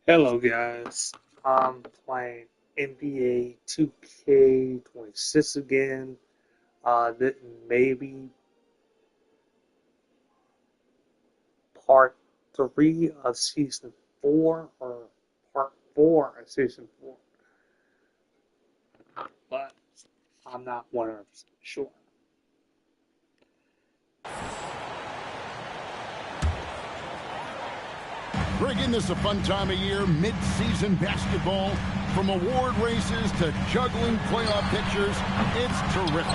Hello guys, I'm playing NBA 2k26 again. That may be part 3 of season 4 or part 4 of season 4, but I'm not 100% sure. Greg, isn't this a fun time of year? Mid-season basketball, from award races to juggling playoff pictures. It's terrific.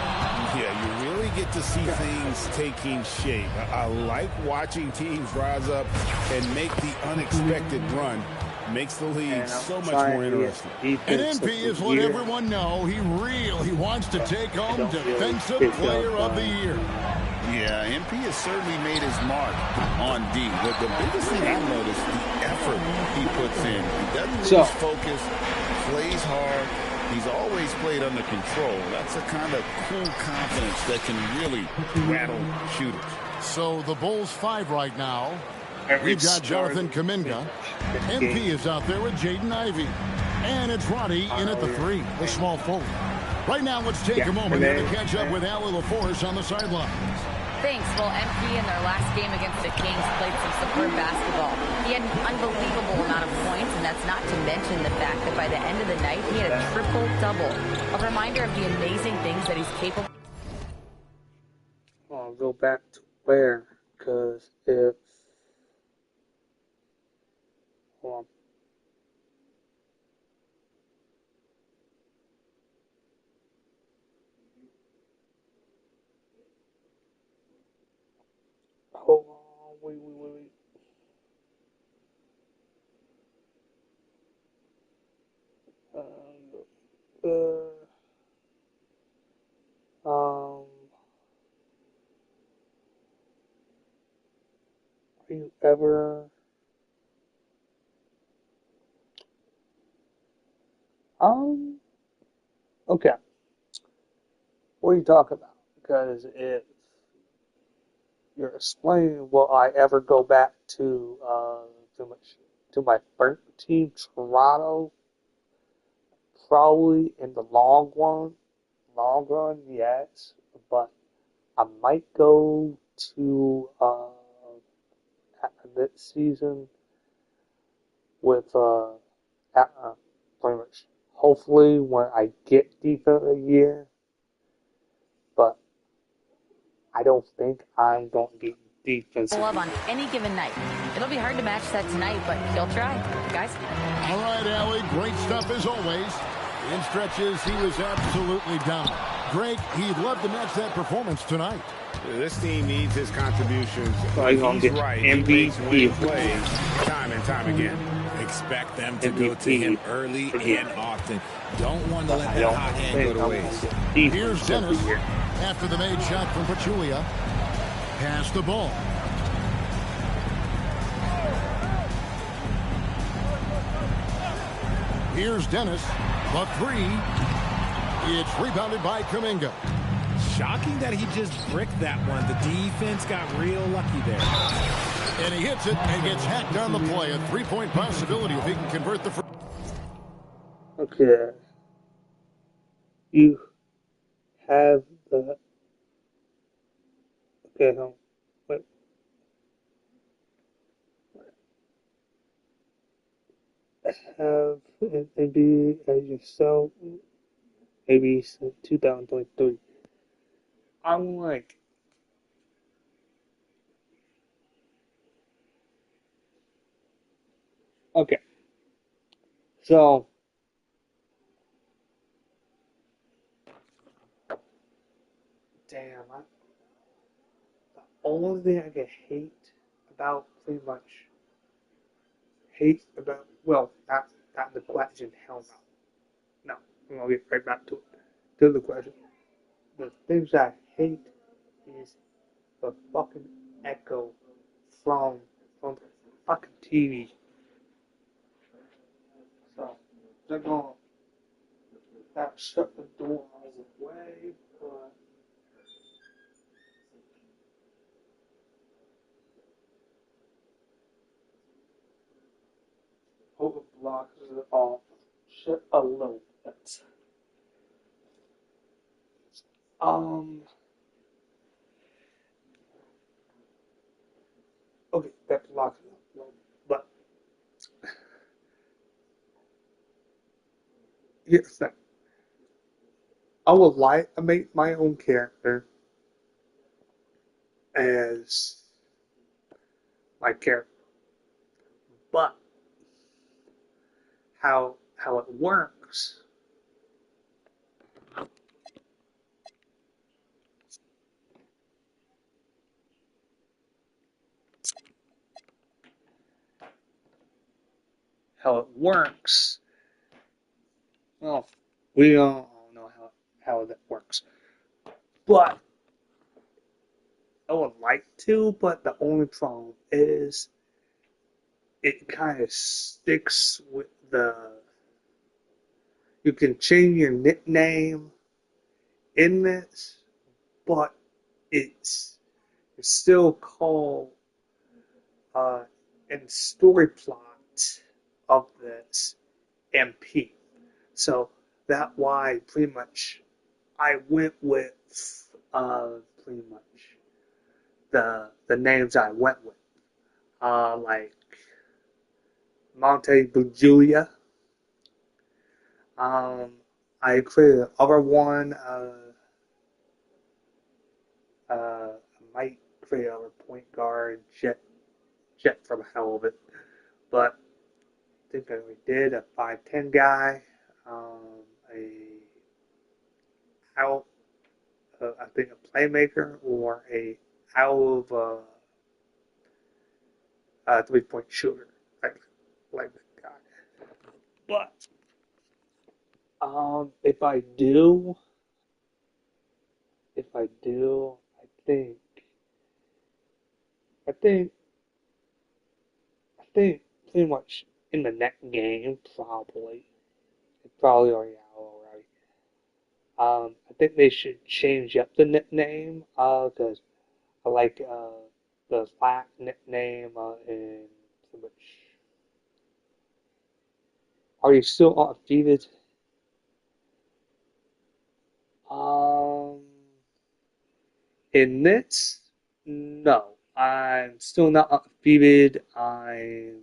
Yeah, you really get to see things taking shape. I like watching teams rise up and make the unexpected run. Makes the league so much more interesting. And MP has let everyone know he really wants to take home Defensive Player of the Year. Yeah, MP has certainly made his mark on D. But the biggest thing I've noticed, the effort he puts in. He doesn't lose focus, plays hard. He's always played under control. That's a kind of cool confidence that can really rattle shooters. So the Bulls 5 right now. We've got Jonathan Kuminga. MP is out there with Jaden Ivey. And it's Roddy in at the 3, the small forward. Right now, let's take a moment here to catch up with Allie LaForce on the sidelines. Thanks. Well, MP in their last game against the Kings played some superb basketball. He had an unbelievable amount of points, and that's not to mention the fact that by the end of the night, he had a triple-double. A reminder of the amazing things that he's capable of. I'll go back to where, because if... Hold on. Hold on, wait. Are you ever okay. What are you talking about? Because if you're explaining, will I ever go back to my first team, Toronto? Probably in the long run, yes. But I might go to this season with pretty much hopefully when I get defense of the year. But I don't think I'm going to get defensive. Love on any given night. It'll be hard to match that tonight, but he'll try. Guys? All right, Allie, great stuff as always. In stretches, he was absolutely dominant. Greg, he'd love to match that performance tonight. This team needs his contributions. He's right. MVP. He makes winning plays time and time again. Expect them to go to him early and often. Don't want to let that hot hand go to waste. Here's Dennis after the made shot from Pachulia. Pass the ball. Here's Dennis. The 3. It's rebounded by Kuminga. Shocking that he just bricked that one. The defense got real lucky there. And he hits it and gets hacked on the play. A 3-point possibility if he can convert the... Okay. You have the... Okay, hold on. Wait. Have an NBA as yourself, maybe since 2023. I'm like... Okay. So... Damn, the only thing I can hate about, well, not the question, hell no. No, I'm gonna get right back to the question. The things I hate is the fucking echo from the fucking TV. So they're gonna have to shut the door all the way, but Hold the blocks off. Shut a little bit. Okay, that blocks it up a little bit. But here's the thing. I would like to make my own character as my character. But how it works well, we don't know how that works. But I would like to, but the only problem is it kind of sticks with you can change your nickname in this, but it's still called in story plot of this MP. So that why pretty much I went with pretty much the names I went with. Like Monte Bujulia. I created another one. I might create another point guard, Jet for the hell of it. But I think I already did a 5'10" guy. I think a playmaker or out of a 3-point shooter. Like that guy. But if I do, I think pretty much in the next game, probably. It's probably already out already. I think they should change up the nickname, because I like the Slack nickname in so much. Are you still undefeated? In this, no. I'm still not undefeated. I'm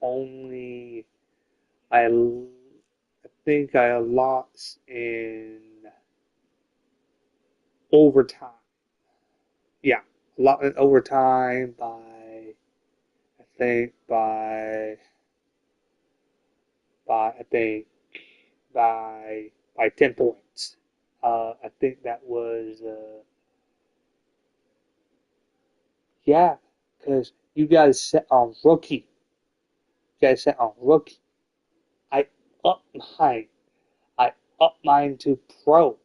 only. I think I lost in overtime. Yeah, a lot in overtime by 10 points. I think that was yeah, because you guys set on rookie. I upped mine. I upped mine to pro.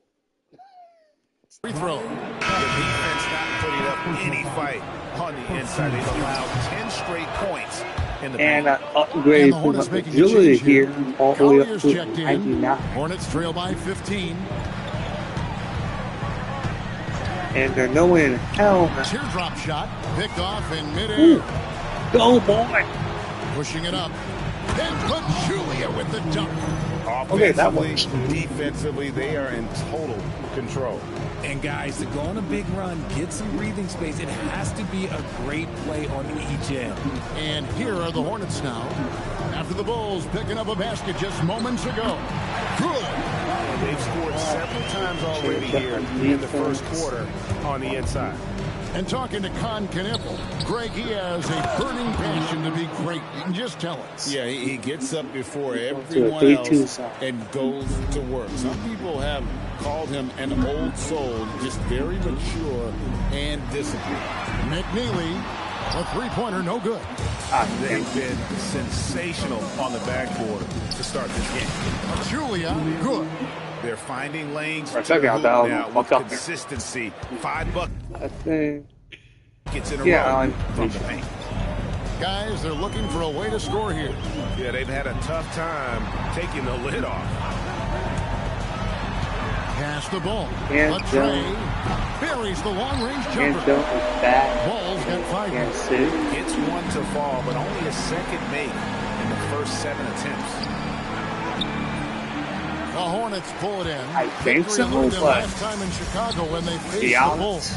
Free throw. The defense not putting up any fight on the inside. They've allowed 10 straight points in the paint. And I upgraded from my agility here all the way up to 99. Hornets trail by 15. And they're nowhere in hell. Teardrop shot picked off in midair. Go boy! Pushing it up. And Julia with the dunk. Okay, that works. Defensively, they are in total control. And guys, to go on a big run, get some breathing space, it has to be a great play on each end. And here are the Hornets now. After the Bulls picking up a basket just moments ago. Good. And they've scored several times already here in the first quarter on the inside. And talking to Con Kniffel, Greg, he has a burning passion to be great. You can just tell us. Yeah, he gets up before everyone else and goes to work. Some people have called him an old soul, just very mature and disciplined. McNeely, a three-pointer, no good. They've been sensational on the backboard to start this game. Julia, good. They're finding lanes to the hoop now with consistency. 5 buckets I think. in a row from the paint. Guys, they're looking for a way to score here. Yeah, they've had a tough time taking the lid off. Pass the ball. And Trey buries the long-range jumper. Ball's got 5. Gets one to fall, but only a second make in the first 7 attempts. The Hornets pull it in. I think so, but last time in Chicago when they faced the Bulls.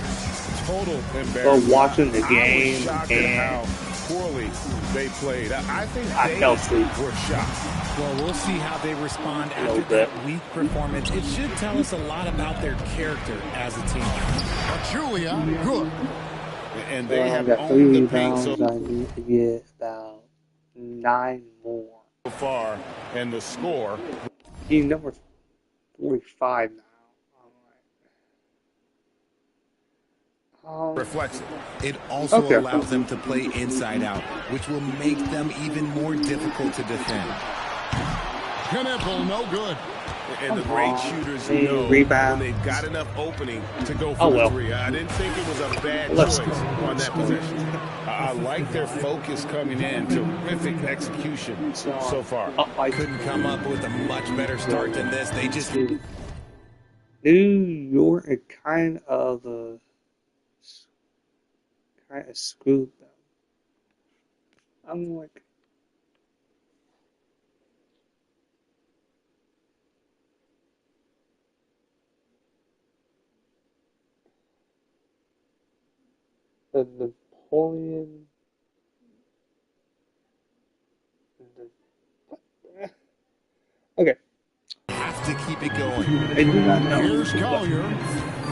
Total embarrassment. But watching the game and how poorly they played. I think I fell asleep. Were shocked. Well, we'll see how they respond after that weak performance. It should tell us a lot about their character as a team. Julia, good. And they have got 3 owned the paint rebounds. I need to get about 9 more. So far, and the score. He's number 45 now. Reflects it. It also allows them to play inside out, which will make them even more difficult to defend. Knipple, no good. And the great shooters know when they've got enough opening to go for the 3. I didn't think it was a bad choice on that possession. I like their focus coming in. Terrific execution so far. Couldn't come up with a much better start than this. They just... New York kind of screwed them. I'm like... The Napoleon... Okay. Have to keep it going. I do not know. Here's Collier.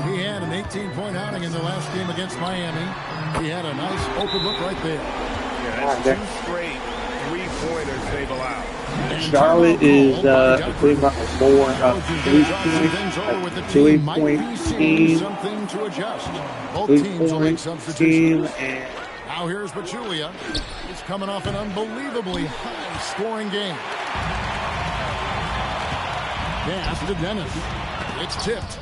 He had an 18-point outing in the last game against Miami. He had a nice open look right there. Yeah, that's 2 straight 3-pointers they've allowed. Charlotte is putting up more 3-point team. Something to adjust. Both teams will make substitutions. Now here's Pachulia. He's coming off an unbelievably high-scoring game. Pass to Dennis. It's tipped.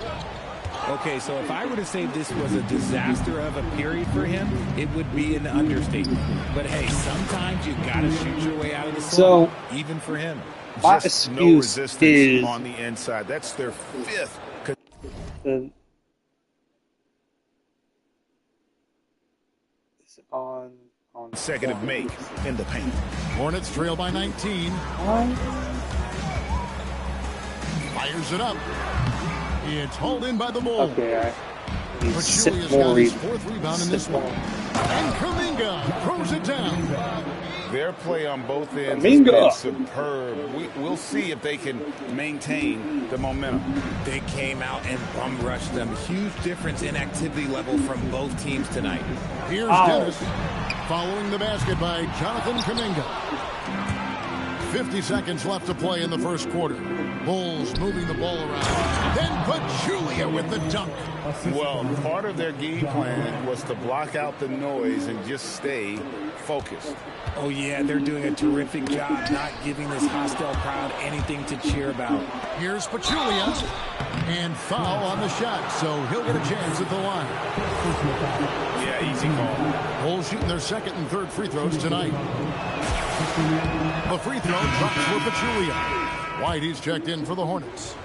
Okay, so if I were to say this was a disaster of a period for him, it would be an understatement. But hey, sometimes you got to shoot your way out of the slump, even for him. My Just excuse no resistance is on the inside. That's their 5th. On consecutive make in the paint. Hornets trail by 19. Fires it up. It's hauled in by the Bulls. Okay, Pachulia's got his 4th rebound in this one. And Kuminga throws it down. Their play on both ends has been superb. We'll see if they can maintain the momentum. They came out and bum rushed them. Huge difference in activity level from both teams tonight. Here's Dennis following the basket by Jonathan Kuminga. 50 seconds left to play in the first quarter. Bulls moving the ball around. Then Pachulia with the dunk. Well, part of their game plan was to block out the noise and just stay focused. Oh, yeah, they're doing a terrific job not giving this hostile crowd anything to cheer about. Here's Pachulia. And foul on the shot, so he'll get a chance at the line. Yeah, easy call. Bulls shooting their 2nd and 3rd free throws tonight. The free throw drops for Pachulia. Whitey's checked in for the Hornets.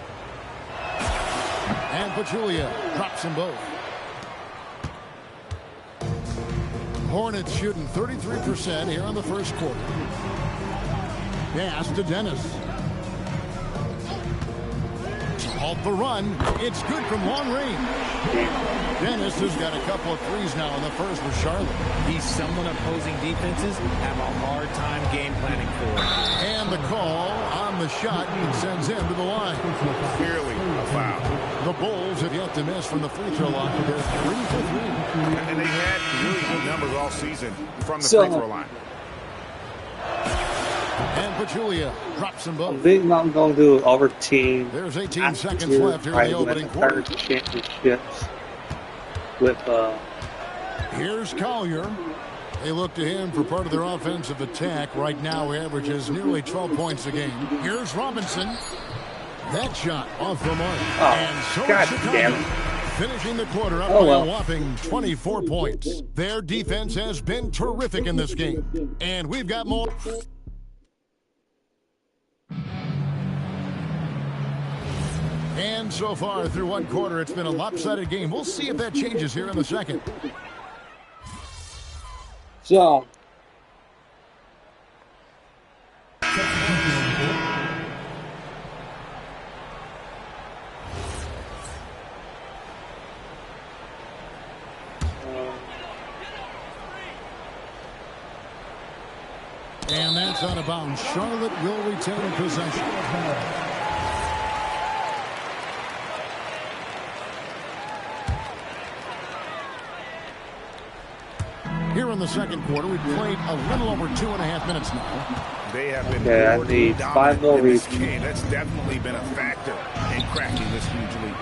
And Pachulia drops them both. Hornets shooting 33% here in the first quarter. Pass to Dennis. To halt the run. It's good from long range. Dennis has got a couple of threes now in the first with Charlotte. He's someone opposing defenses have a hard time game planning for. And the call on the shot sends him to the line. Clearly a foul. The Bulls have yet to miss from the free throw line. They're 3 for 3. And they had really good numbers all season from the free throw line. And Pachulia drops them both. I think I'm going to do over team. There's 18 seconds left here in the opening quarter. Championships with Here's Collier. They look to him for part of their offensive attack. Right now, he averages nearly 12 points a game. Here's Robinson. That shot off the mark. And so God Chicago damn it. finishing the quarter up by a whopping 24 points. Their defense has been terrific in this game. And we've got more. And so far through one quarter, it's been a lopsided game. We'll see if that changes here in the second. So And that's out of bounds. Charlotte will retain possession. Here in the second quarter, we've played a little over 2.5 minutes now. They have been dominant in this game. That's definitely been a factor in cracking this huge lead.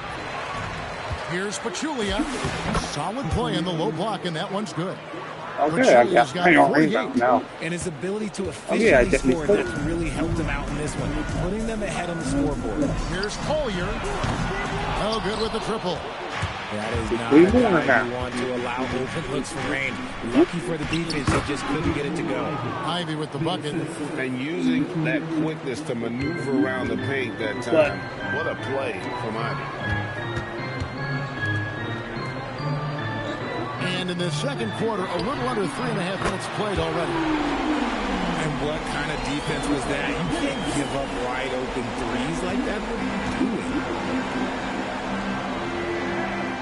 Here's Pachulia. Solid play in the low block, and that one's good. Okay, I got rebound now. And his ability to efficiently score, that's really helped him out in this one, putting them ahead on the scoreboard. Here's Collier. Oh, good with the triple. That is not a guy you want to allow open looks for rain. Lucky for the defense, he just couldn't get it to go. Ivy with the bucket. And using that quickness to maneuver around the paint that time. What a play from Ivy. And in the second quarter, a little under 3.5 minutes played already. And what kind of defense was that? You can't give up wide open threes like that. What are you doing?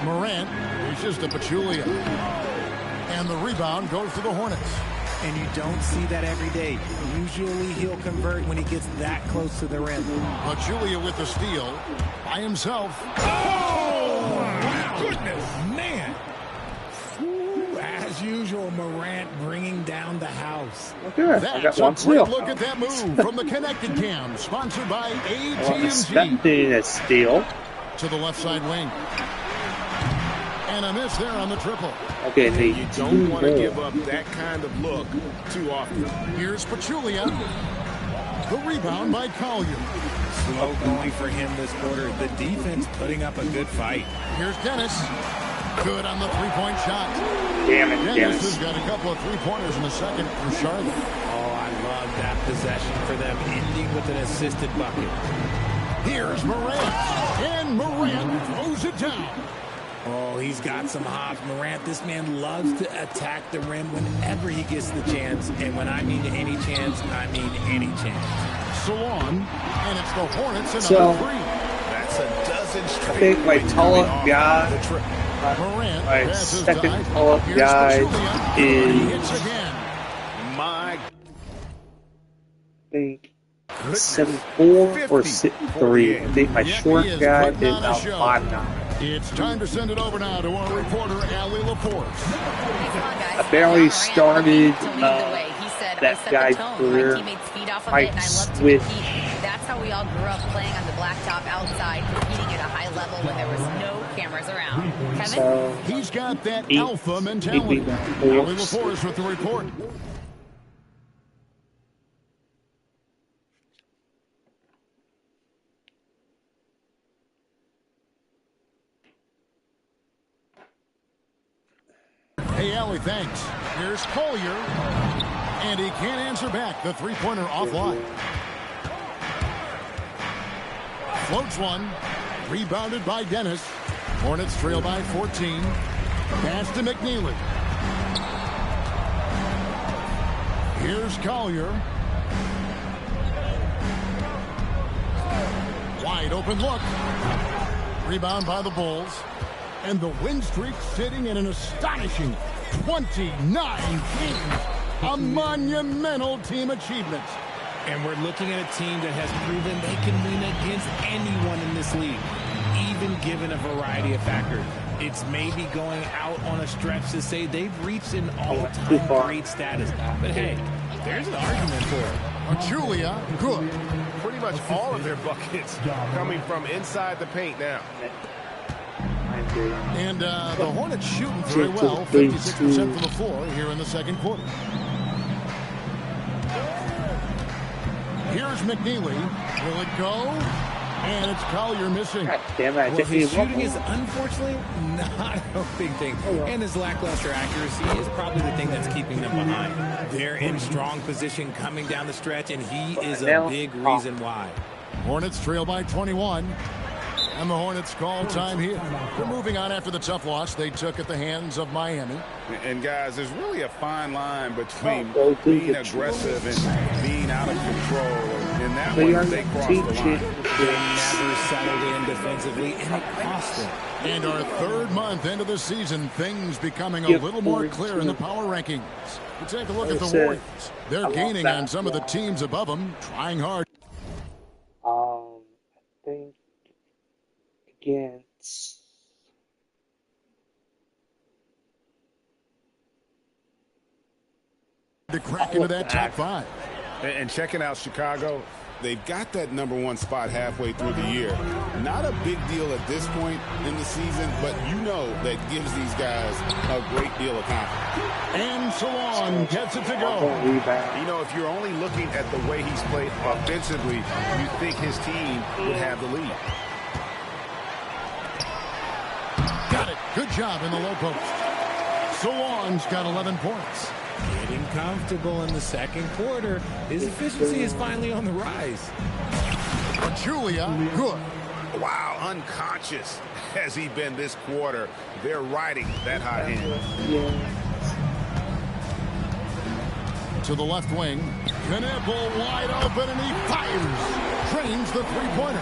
Morant reaches to Pachulia. And the rebound goes to the Hornets. And you don't see that every day. Usually he'll convert when he gets that close to the rim. Pachulia with the steal by himself. Oh, my goodness, man. As usual, Morant bringing down the house. Okay, that's a great look at that move from the Connected Cam, sponsored by AT&T. Expecting a steal. To the left side wing. And a miss there on the triple. Okay, you don't want to give up that kind of look too often. Here's Pachulia. The rebound by Collier. Slow going for him this quarter. The defense putting up a good fight. Here's Dennis. Good on the three-point shot. Damn it, Dennis has got a couple of three-pointers in the second for Charlotte. Oh, I love that possession for them, ending with an assisted bucket. Here's Morant. And Morant throws it down. Oh, he's got some hops. Morant, this man loves to attack the rim whenever he gets the chance. And when I mean any chance, I mean any chance. Salon, and it's the Hornets another three. That's a dozen straight. I think my tall-up guy, my second tall-up guy is, I think, 7'4" or 6'3". I think my short guy is now 5'9". It's time to send it over now to our reporter, Allie LaForce. I barely started that guy's career. I switched. That's how we all grew up, playing on the blacktop outside, competing at a high level when there was no cameras around. Kevin? So, he's got that alpha mentality. Allie LaForce with the report. Hey, Allie, thanks. Here's Collier. And he can't answer back. The three-pointer offline. Floats one. Rebounded by Dennis. Hornets trail by 14. Pass to McNeely. Here's Collier. Wide open look. Rebound by the Bulls. And the win streak sitting at an astonishing 29 games. A monumental team achievement. And we're looking at a team that has proven they can win against anyone in this league, even given a variety of factors. It's maybe going out on a stretch to say they've reached an all-time great status. But hey, there's an argument for it. Pachulia, good. Pretty much all of their buckets coming from inside the paint now. And the Hornets shooting very well, 56% from the floor here in the second quarter. Here's McNeely. Will it go? And it's Collier missing. God damn it, well, his shooting is unfortunately not a big thing. And his lackluster accuracy is probably the thing that's keeping them behind. They're in strong position coming down the stretch, and he is a big reason why. Hornets trail by 21. And the Hornets call time here. They're moving on after the tough loss they took at the hands of Miami. And guys, there's really a fine line between being aggressive and being out of control in that one, they crossed the line. They never settled in defensively, and it cost them. And our third month into the season, things becoming a little more clear in the power rankings. We take a look at the Warriors. They're gaining on some of the teams above them, trying hard. I think against to crack into that top 5. And checking out Chicago, they've got that #1 spot halfway through the year. Not a big deal at this point in the season, but you know that gives these guys a great deal of confidence. And Salon gets it to go. You know, if you're only looking at the way he's played offensively, you think his team would have the lead. Got it. Good job in the low post. Salon's got 11 points. Getting comfortable in the second quarter. His efficiency is finally on the rise. Julia, good. Wow, unconscious has he been this quarter. They're riding that hot hand. To the left wing. Knipple wide open, and he fires. Drains the three-pointer.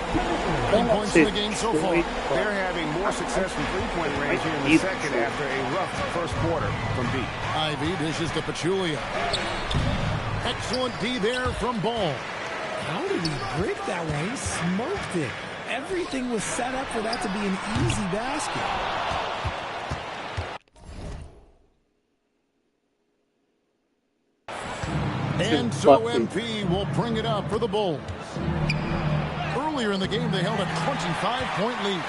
8 points in the game so far. They're having more success from three-point range here in the second after a rough first quarter from deep. Ivy dishes to Pachulia. Excellent D there from Ball. How did he break that one? He smoked it. Everything was set up for that to be an easy basket. And so MP will bring it up for the Bulls. Earlier in the game, they held a 25-point lead.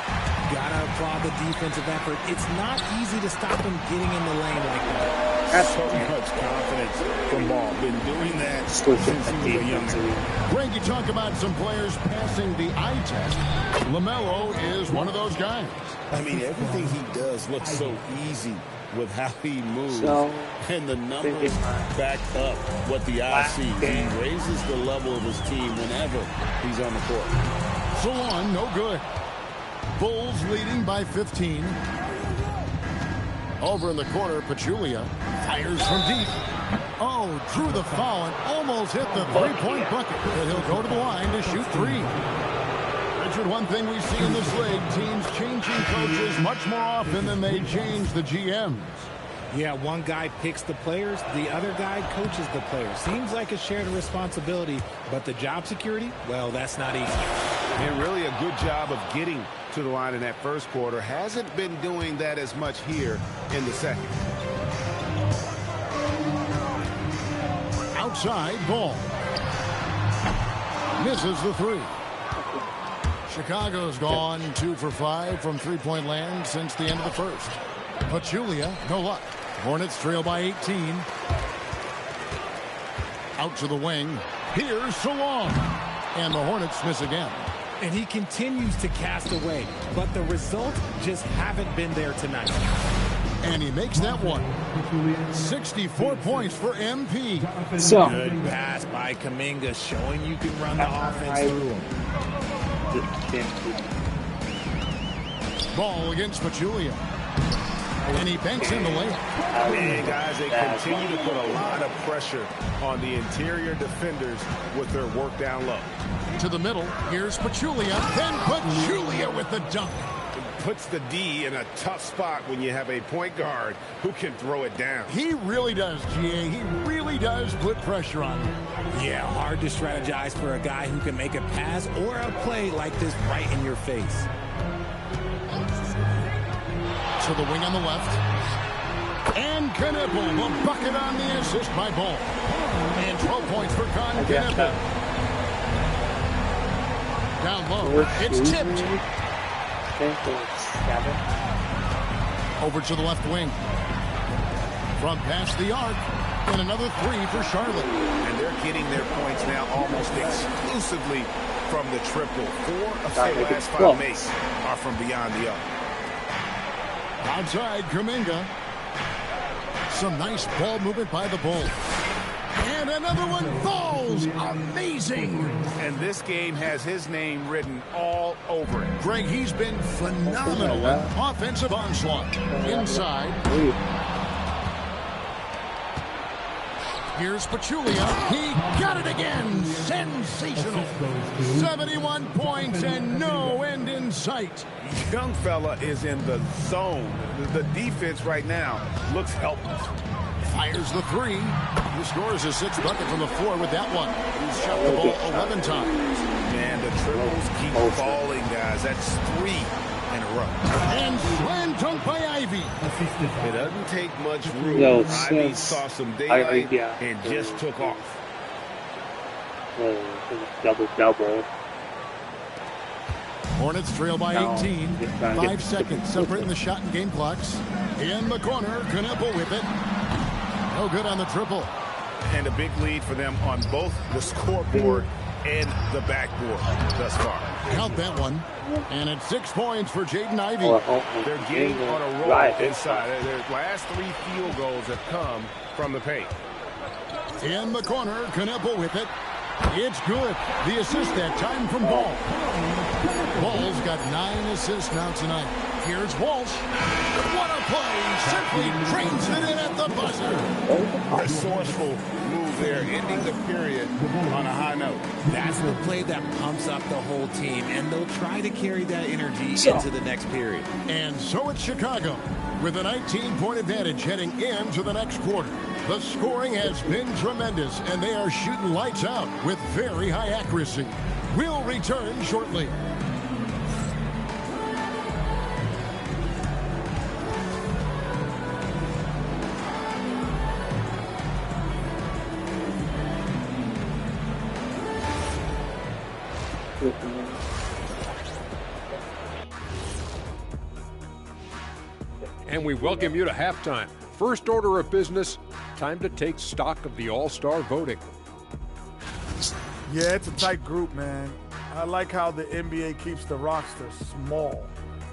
Gotta applaud the defensive effort. It's not easy to stop him getting in the lane like that. That's so much confidence from Ball. Been doing that since he was a young man. Greg, you talk about some players passing the eye test. LaMelo is one of those guys. I mean, everything he does looks so easy with how he moves. And the numbers back up what the eye sees. He raises the level of his team whenever he's on the court. Salon, no good. Bulls leading by 15. Over in the corner, Pachulia fires from deep. Oh, drew the foul and almost hit the three-point bucket. But he'll go to the line to shoot 3. Richard, one thing we see in this league, teams changing coaches much more often than they change the GMs. Yeah, one guy picks the players, the other guy coaches the players. Seems like a shared responsibility, but the job security, well, that's not easy. And really a good job of getting to the line in that first quarter. Hasn't been doing that as much here in the second. Outside Ball. Misses the 3. Chicago's gone 2 for 5 from three-point land since the end of the first. Pachulia, no luck. Hornets trail by 18. Out to the wing. Here's Salon. And the Hornets miss again. And he continues to cast away, but the results just haven't been there tonight. And he makes that one. 64 points for MP. Good pass by Kuminga, showing you can run the offense through him. Ball against Pachulia. And he banks in the layup. And guys, they continue to put a lot of pressure on the interior defenders with their work down low. To the middle, here's Pachulia. Then Pachulia with the dunk. Puts the D in a tough spot when you have a point guard who can throw it down. He really does, GA. He really does put pressure on him. Yeah, hard to strategize for a guy who can make a pass or a play like this right in your face. To the wing on the left. And Knipple, the bucket on the assist by Ball. And 12 points for Knipple. Down low. It's tipped. Over to the left wing. From past the arc. And another 3 for Charlotte. And they're getting their points now almost exclusively from the triple. 4 of their last 5 makes are from beyond the arc. Outside Kuminga. Some nice ball movement by the Bulls. And another one falls. Amazing. And this game has his name written all over it. Greg, he's been phenomenal. Offensive onslaught. Inside. Here's Pachulia. He got it again. Sensational. 71 points and no end in sight. Young fella is in the zone. The defense right now looks helpless. Fires the three. He scores a 6th bucket from the floor with that one. He's shot the ball 11 times. Man, the triples keep falling, guys. That's 3 in a row. And slam dunk by Ivy. It doesn't take much room. Ivy saw some daylight and just took off. Double. Hornets trail by 18. 5 seconds separating the shot and game clocks. In the corner, Knueppel with it. No good on the triple. And a big lead for them on both the scoreboard and the backboard thus far. Count that one. And it's 6 points for Jaden Ivey. They're getting on a roll inside. Their last 3 field goals have come from the paint. In the corner, Knueppel with it. It's good. The assist that time from Ball. Ball's got 9 assists now tonight. Here's Walsh. What a play. Simply trains it in at the buzzer. Resourceful move there, ending the period on a high note. That's the play that pumps up the whole team, and they'll try to carry that energy into the next period. And so it's Chicago with a 19-point advantage heading into the next quarter. The scoring has been tremendous, and they are shooting lights out with very high accuracy. We'll return shortly. And we welcome you to halftime. First order of business, time to take stock of the All-Star voting. Yeah, it's a tight group, man. I like how the NBA keeps the roster small.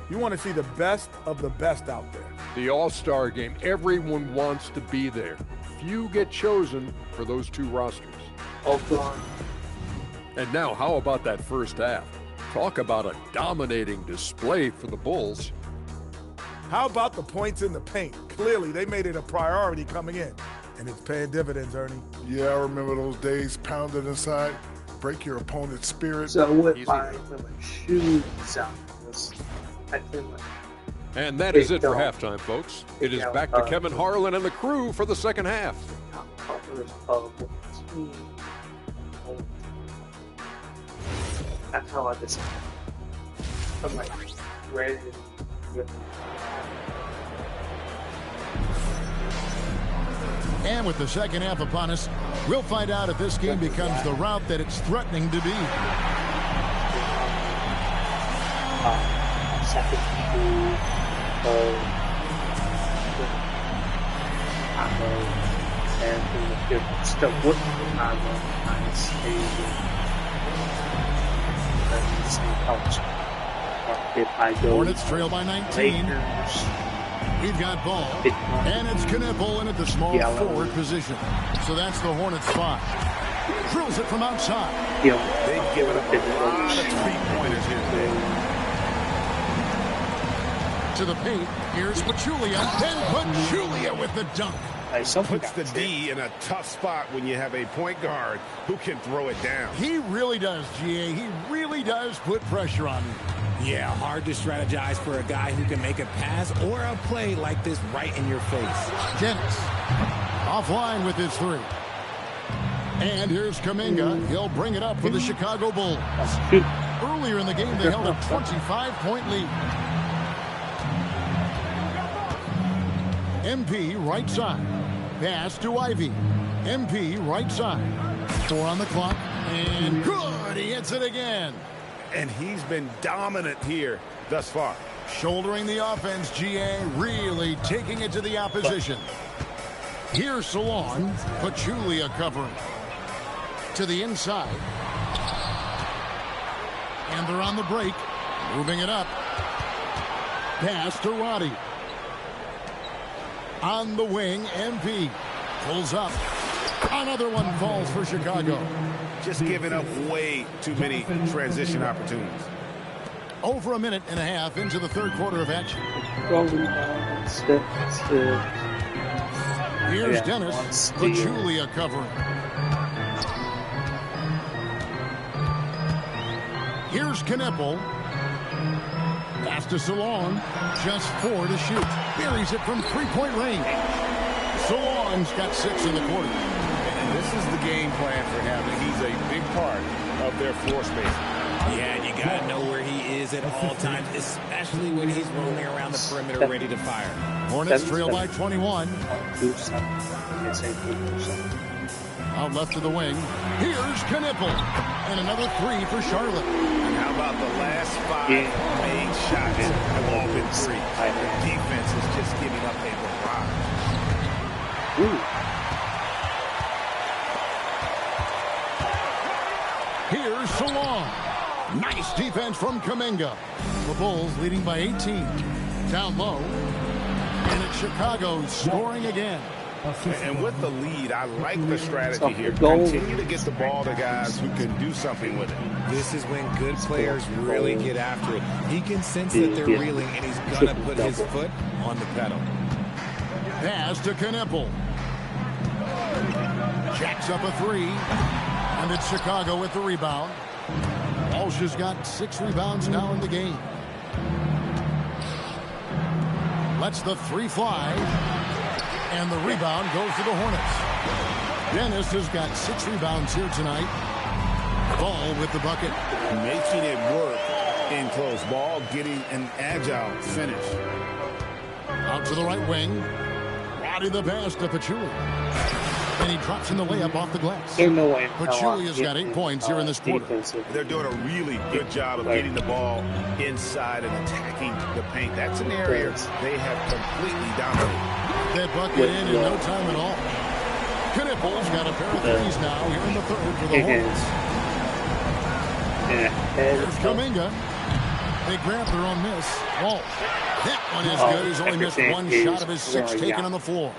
You want to see the best of the best out there. The All-Star game, everyone wants to be there. Few get chosen for those 2 rosters. And now, how about that first half? Talk about a dominating display for the Bulls. How about the points in the paint? Clearly, they made it a priority coming in, and it's paying dividends, Ernie. Yeah, I remember those days pounded inside. Break your opponent's spirit. So with my shoes on this, I feel like. And that is it for halftime, folks. It is back to Kevin Harlan and the crew for the second half. That's how I just. I'm like ready with. And with the second half upon us, we'll find out if this game becomes the route that it's threatening to be. Second and still working on the if I go Hornets trail by 19. We've got Ball, and it's Knueppel in at the small forward position. So that's the Hornets 5. Drills it from outside. They've given up a lot of 3-pointers here today. To the paint, here's Pachulia, and Pachulia with the dunk. Puts the D in a tough spot when you have a point guard who can throw it down. He really does, GA. He really does put pressure on him. Yeah, hard to strategize for a guy who can make a pass or a play like this right in your face. Dennis offline with his 3. And here's Kuminga. He'll bring it up for the Chicago Bulls. Earlier in the game, they held a 25-point lead. MP right side. Pass to Ivy. MP right side. 4 on the clock. And good. He hits it again. And he's been dominant here thus far. Shouldering the offense, GA, really taking it to the opposition. Here's Salon. Pachulia covering. To the inside. And they're on the break. Moving it up. Pass to Roddy. On the wing, MP pulls up. Another one falls for Chicago. Just giving up way too many transition opportunities. Over a minute and a half into the third quarter of action. Here's Dennis. Pachulia covering. Here's Knipple. Pass to Salon. Just 4 to shoot. Buries it from three-point range. Salon's got 6 in the quarter. And this is the game plan for him. He's a big part of their floor space. Yeah, you got to know where he is at all times, especially when he's roaming around the perimeter ready to fire. Hornets trail by 21. Out left of the wing. Here's Knipple. And another 3 for Charlotte. And how about the last 5 made shots have all been 3. The defense is just giving up a barrage. Here's Salon. Nice defense from Kuminga. The Bulls leading by 18. Down low. And it's Chicago scoring again. And with the lead, I like the strategy here. Continue to get the ball to guys who can do something with it. This is when good players really get after it. He can sense that they're reeling, and he's going to put his foot on the pedal. Pass to Knipple. Jacks up a 3. And it's Chicago with the rebound. Walsh has got 6 rebounds now in the game. Lets the 3 fly. And the rebound goes to the Hornets. Dennis has got 6 rebounds here tonight. Ball with the bucket. Making it work in close ball, getting an agile finish. Out to the right wing. Body the pass to Pachulia. And he drops in the layup off the glass. Pachulia's got 8 points here in this quarter. They're doing a really good job of getting the ball inside and attacking the paint. That's an area they have completely dominated. That bucket in no time at all. Knipple's got a pair of 3s now here in the third for the Hornets. Here's Kuminga. They grab their own miss. Oh, that one is good. He's only missed 1 shot of his 6 taken on the floor.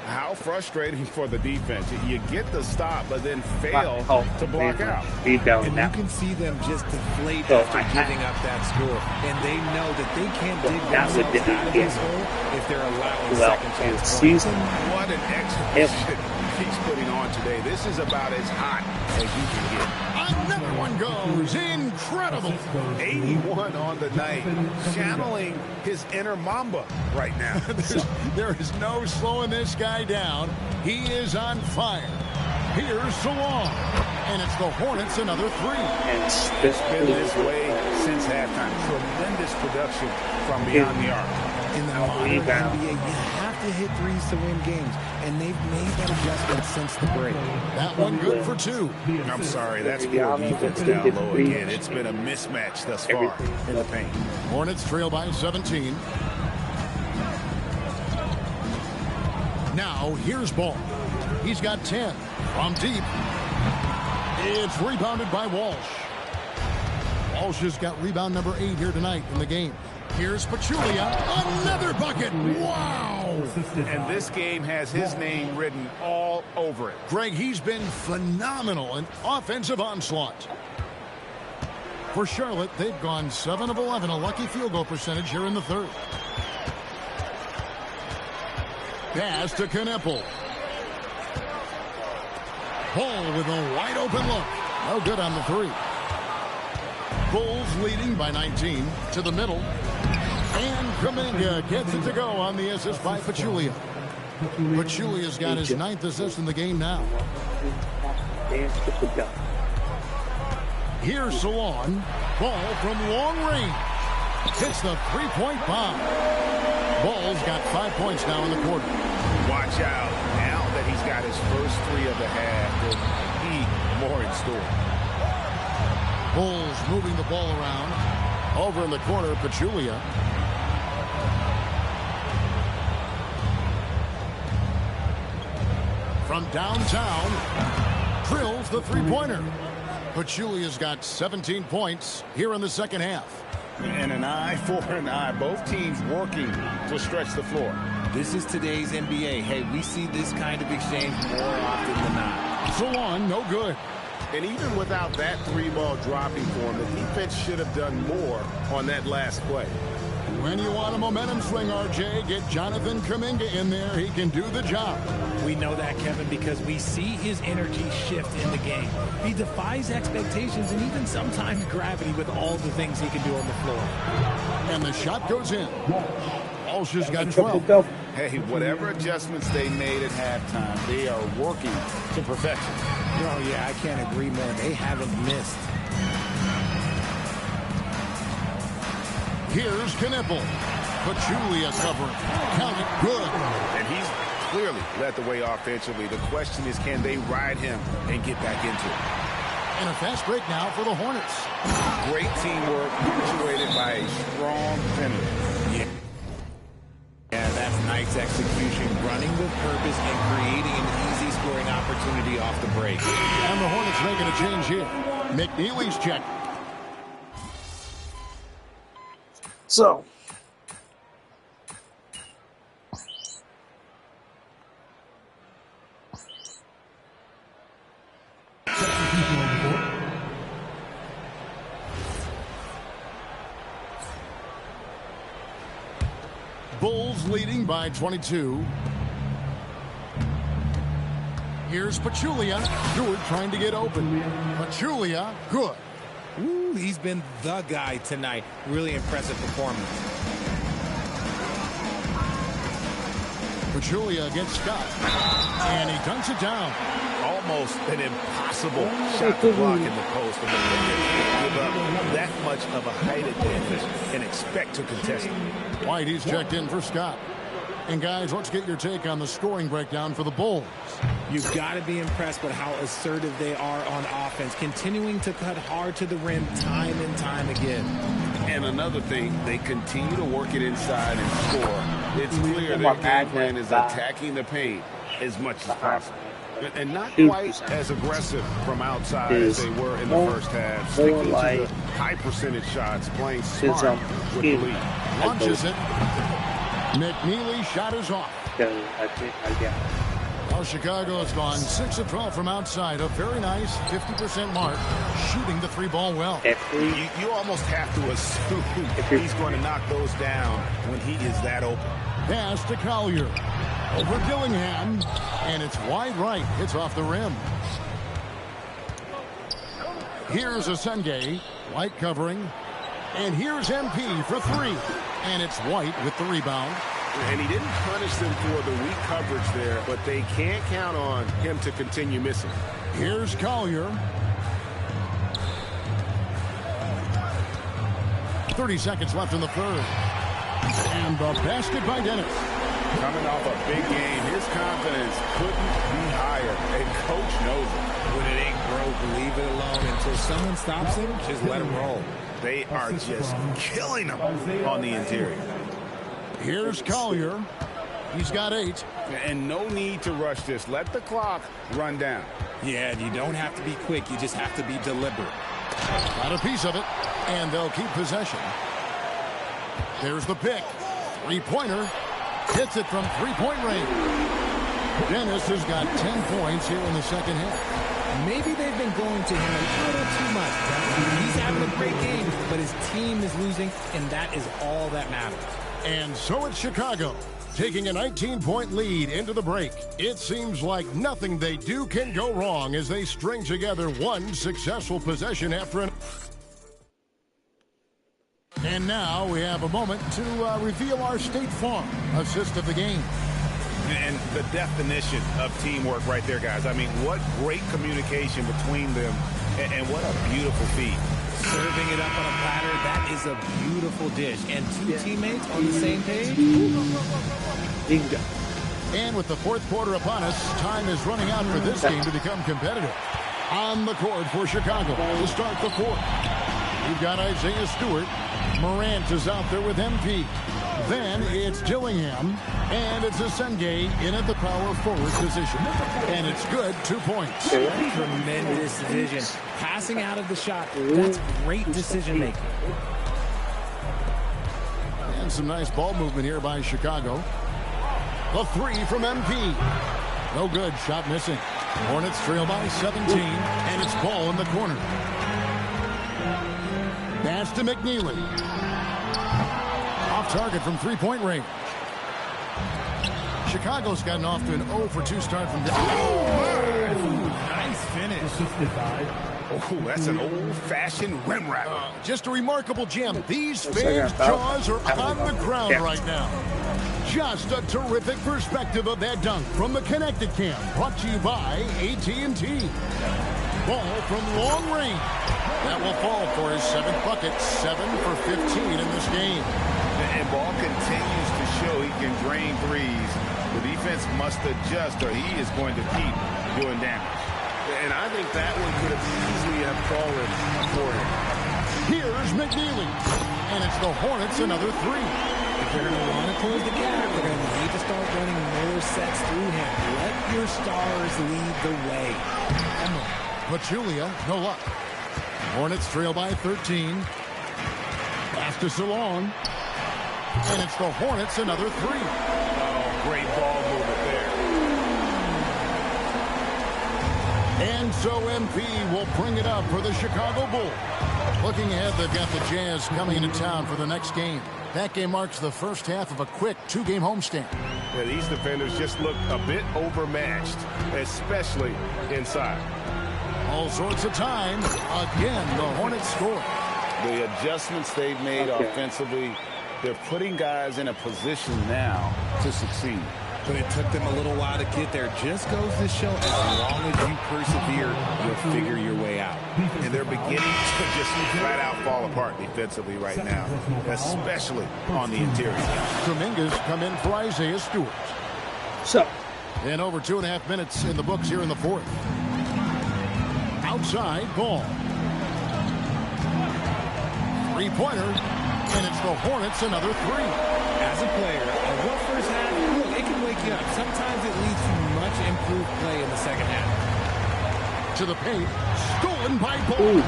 How frustrating for the defense. You get the stop, but then fail to block out. And you can see them just deflate after giving up that score. And they know that they can't dig themselves out of this hole if they're allowing second chance points. What an exhibition he's putting on today. This is about as hot as you can get. Another one goes. Incredible. 81 on the night. Channeling his inner Mamba right now. There is no slowing this guy down. He is on fire. Here's Salon. And it's the Hornets another 3. It's been this way since halftime. Tremendous production from beyond the arc. In the modern NBA, you have to hit 3s to win games. And they've made that adjustment since the break. That one good for 2. I'm sorry, that's poor defense down low again. It's been a mismatch thus far in the paint. Hornets trail by 17. Now, here's Ball. He's got 10 from deep. It's rebounded by Walsh. Walsh has got rebound number 8 here tonight in the game. Here's Pachulia. Another bucket. Wow. And this game has his name written all over it. Greg, he's been phenomenal in offensive onslaught. For Charlotte, they've gone 7 of 11, a lucky field goal percentage here in the third. Pass to Knipple. Ball with a wide open look. No good on the 3. Bulls leading by 19 to the middle. And Kuminga gets it to go on the assist by Pachulia. Pachulia's got his 9th assist in the game now. Here's Salon. Ball from long range. Hits the 3-point bomb. Ball's got 5 points now in the quarter. Watch out. Now that he's got his first 3 of the half, there'll be more in store. Bulls moving the ball around. Over in the corner, Pachulia. From downtown, drills the 3-pointer. Pachulia's got 17 points here in the second half. And an eye for an eye. Both teams working to stretch the floor. This is today's NBA. Hey, we see this kind of exchange more often than not. Salon, no good. And even without that 3 ball dropping for him, the defense should have done more on that last play. When you want a momentum swing, RJ, get Jonathan Kuminga in there. He can do the job. We know that, Kevin, because we see his energy shift in the game. He defies expectations and even sometimes gravity with all the things he can do on the floor. And the shot goes in. Walsh has got 12. Hey, whatever adjustments they made at halftime, they are working to perfection. Oh, yeah, I can't agree more. They haven't missed. Here's Knipple. Pachulia covering. Count it good. And he's clearly led the way offensively. The question is, can they ride him and get back into it? And a fast break now for the Hornets. Great teamwork, punctuated by a strong finish. Yeah, that's nice execution, running with purpose and creating an easy scoring opportunity off the break. And the Hornets making a change here. McNeely's check. So, Bulls leading by 22. Here's Pachulia. Stewart trying to get open. Pachulia, good. Ooh, he's been the guy tonight. Really impressive performance. Pachulia against Scott. And he dunks it down. Almost an impossible shot to block in the post. And give up that much of a height advantage and expect to contest it. White, he's checked in for Scott. And guys, let's get your take on the scoring breakdown for the Bulls. You've got to be impressed with how assertive they are on offense, continuing to cut hard to the rim time and time again. And another thing, they continue to work it inside and score. It's clear their game plan is attacking the paint as much as possible. And not quite as aggressive from outside as they were in the first half. Sticking to the high percentage shots, playing smart with the lead. Launches it. McNeely shot is off. Well, Chicago has gone 6 of 12 from outside. A very nice 50% mark. Shooting the three ball well. You almost have to assume he's going to knock those down when he is that open. Pass to Collier. Over Dillingham. And it's wide right. Hits off the rim. Here's Asenge. White covering. And here's MP for three. And it's White with the rebound. And he didn't punish them for the weak coverage there, but they can't count on him to continue missing. Here's Collier. 30 seconds left in the third. And the basket by Dennis. Coming off a big game, his confidence couldn't be higher. And coach knows it. When it ain't broke, leave it alone. Until someone stops him, just let him roll. They are just killing him on the interior. Here's Collier. He's got 8. And no need to rush this. Let the clock run down. Yeah, you don't have to be quick. You just have to be deliberate. Got a piece of it, and they'll keep possession. There's the pick. Three-pointer. Hits it from three-point range. Dennis has got 10 points here in the second half. Maybe they've been going to him a little too much. He's having a great game, but his team is losing, and that is all that matters. And so it's Chicago, taking a 19-point lead into the break. It seems like nothing they do can go wrong as they string together one successful possession after another. And now we have a moment to reveal our State Farm assist of the game. And the definition of teamwork right there, guys. I mean, what great communication between them, and what a beautiful feat. Serving it up on a platter, that is a beautiful dish. And two teammates on the same page. Bingo. And with the fourth quarter upon us, time is running out for this game to become competitive. On the court for Chicago to start the fourth. We've got Isaiah Stewart. Morant is out there with MP. Then it's Dillingham, and it's Asenge in at the power forward position. And it's good, 2 points. Tremendous vision. Passing out of the shot, that's great decision making. And some nice ball movement here by Chicago. The three from MP. No good, shot missing. Hornets trail by 17, and it's ball in the corner. Pass to McNeely. off target from three-point range. Chicago's gotten off to an 0 for 2 start from there. Nice finish. Oh, that's an old-fashioned rim wrap. Just a remarkable jam. These fans' jaws are on the ground right now. Just a terrific perspective of that dunk from the Connected Cam. Brought to you by AT&T. Ball from long range. That will fall for his 7th bucket. 7 for 15 in this game. And Ball continues to show he can drain threes. The defense must adjust or he is going to keep doing damage. And I think that one could have easily have fallen for him. Here's McNeely. And it's the Hornets another 3. If they're going to want to close the gap, they're going to need to start running more sets through him. Let your stars lead the way. Come on. Pachulia, no luck. Hornets trail by 13. Pass to Salon. And it's the Hornets another 3. Oh, great ball movement there. And so MP will bring it up for the Chicago Bulls. Looking ahead, they've got the Jazz coming into town for the next game. That game marks the first half of a quick 2-game homestand. Yeah, these defenders just look a bit overmatched, especially inside. All sorts of time. Again, the Hornets score. The adjustments they've made offensively, they're putting guys in a position now to succeed. But it took them a little while to get there. Just goes to show as long as you persevere, you'll figure your way out. And they're beginning to just flat out fall apart defensively right now, especially on the interior. Kuminga's come in for Isaiah Stewart. So, and over 2.5 minutes in the books here in the 4th. Outside, Ball. Three-pointer, and it's the Hornets another 3. As a player, a rough first half, look, it can wake you up. Sometimes it leads to much improved play in the second half. To the paint, stolen by Ball.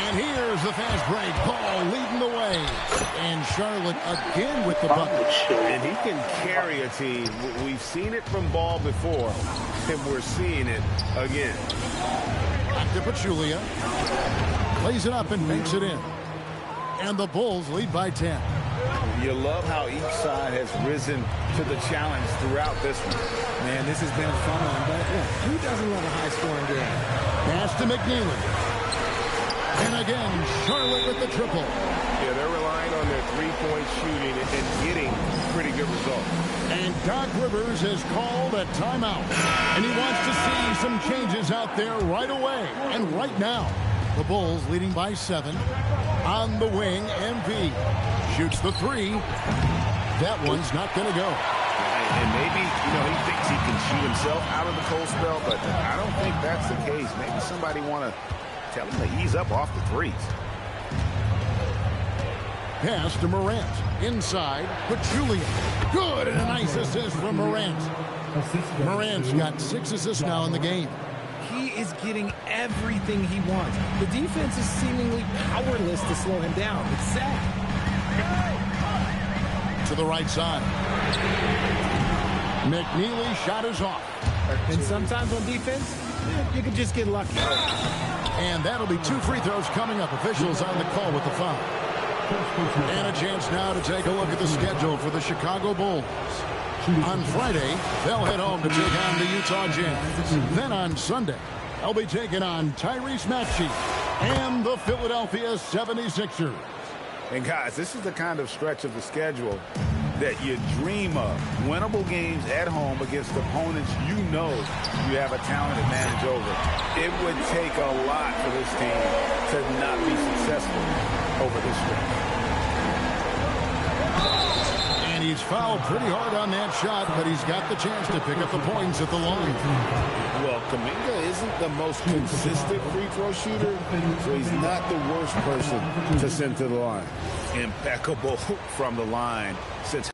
And here's the fast break. Ball leading the way. And Charlotte again with the bucket. And he can carry a team. We've seen it from Ball before, and we're seeing it again. Back to Pachulia. Plays it up and makes it in. And the Bulls lead by 10. You love how each side has risen to the challenge throughout this one. Man, this has been a fun one, but who doesn't love a high-scoring game? Pass to McNeely. And again, Charlotte with the triple. Yeah, they're relying on their three-point shooting and getting pretty good results. And Doc Rivers has called a timeout. And he wants to see some changes out there right away and right now. The Bulls leading by 7. On the wing, MP shoots the 3. That one's not going to go. And maybe, he thinks he can shoot himself out of the cold spell, but I don't think that's the case. Maybe somebody want to tell him to ease up off the threes. Pass to Morant. Inside, Pachulia. Good, and a nice assist from Morant. Morant's got 6 assists now in the game. He is getting everything he wants. The defense is seemingly powerless to slow him down. It's sad. To the right side. McNeely shot is off. And sometimes on defense, you can just get lucky. And that'll be 2 free throws coming up. Officials on the call with the foul. And a chance now to take a look at the schedule for the Chicago Bulls. On Friday, they'll head home to take on the Utah Jazz. Then on Sunday, they'll be taking on Tyrese Maxey and the Philadelphia 76ers. And guys, this is the kind of stretch of the schedule that you dream of. Winnable games at home against opponents you know you have a talent advantage over. It would take a lot for this team to not be successful over this stretch. And he's fouled pretty hard on that shot, but he's got the chance to pick up the points at the line. Well, Kuminga isn't the most consistent free throw shooter, so he's not the worst person to send to the line. Impeccable from the line since.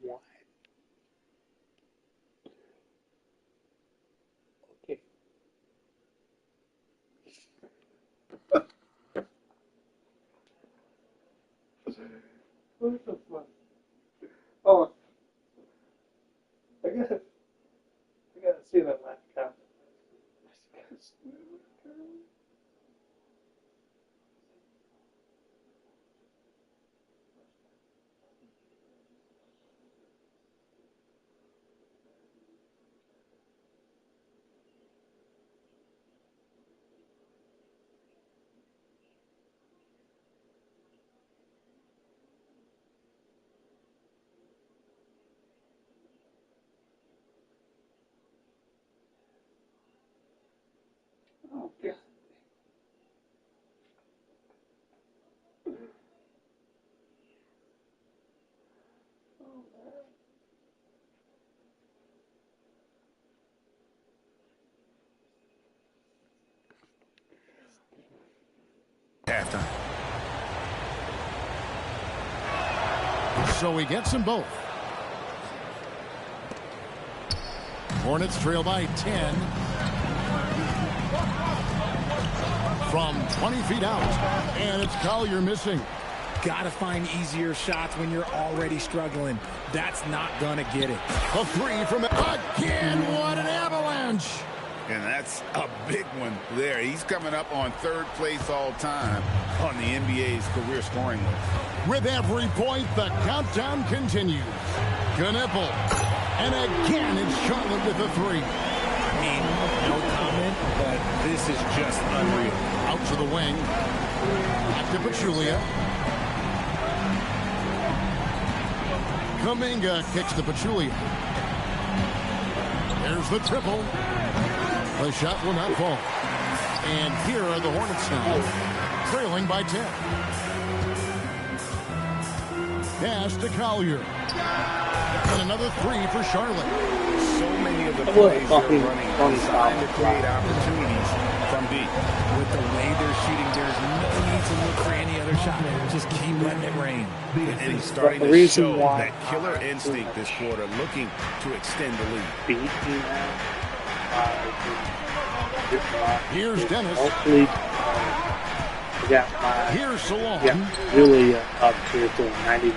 what? Okay. What the fuck? Oh, I guess halftime. So he gets them both. Hornets trail by 10. From 20 feet out. And it's Collier missing. Got to find easier shots when you're already struggling. That's not going to get it. A three from again. What an avalanche. And that's a big one there. He's coming up on third place all time on the NBA's career scoring list. With every point, the countdown continues. Knipple. And again, it's Charlotte with a three. I mean, no comment, but this is just unreal. Out to the wing. Back to Pachulia. Kuminga kicks to Pachulia. There's the triple. The shot will not fall. And here are the Hornets now, trailing by 10. Pass to Collier. And another three for Charlotte. So many of the plays they're running designed to create opportunities from deep. With the way they're shooting, there's no need to look for any other shot. Just keep letting it rain. And he's starting to show that killer instinct this quarter, looking to extend the lead. Here's Dennis. Here's Salon. Really up here to 90.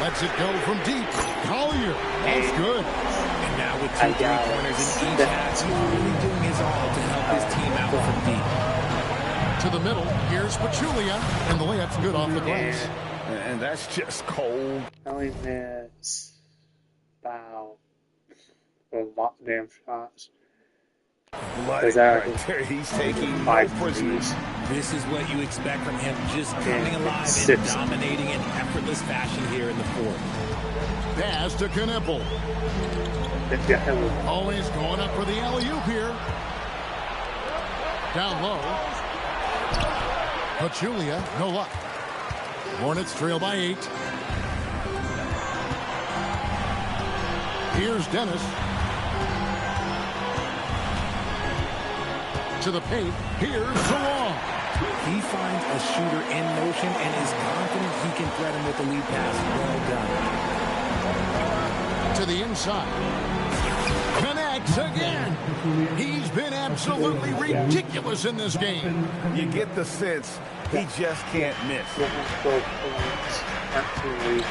Lets it go from deep. Collier. That's good. And now with 2 3-pointers in each half, he's really doing his all to help his team out from deep. To the middle. Here's Pachulia. And the layup's good off the glass. And that's just cold. Only missed about a lot of damn shots. Bloody right there. He's taking no prisoners. This is what you expect from him, just coming alive and dominating in effortless fashion here in the fourth. Pass to Knipple. Always going up for the alley-oop here. Down low. Pachulia, no luck. Hornets trail by 8. Here's Dennis. To the paint. Here's Salon. He finds a shooter in motion and is confident he can threat him with the lead pass. Well done. To the inside. Connects again. He's been absolutely ridiculous in this game. You get the sense he just can't miss.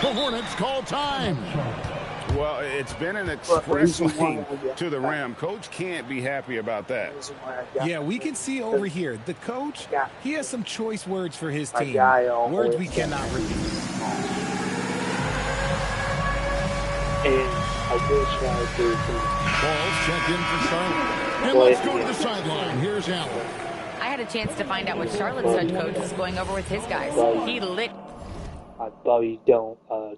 The Hornets call time. Well, it's been an express lane to the rim. Coach can't be happy about that. Yeah, we can see over here. The coach, he has some choice words for his team. Words we cannot repeat. Ball's checked in for Charlotte. And let's go to the sideline. Here's Allen. I had a chance to find out what Charlotte's head coach is going over with his guys. He lit don't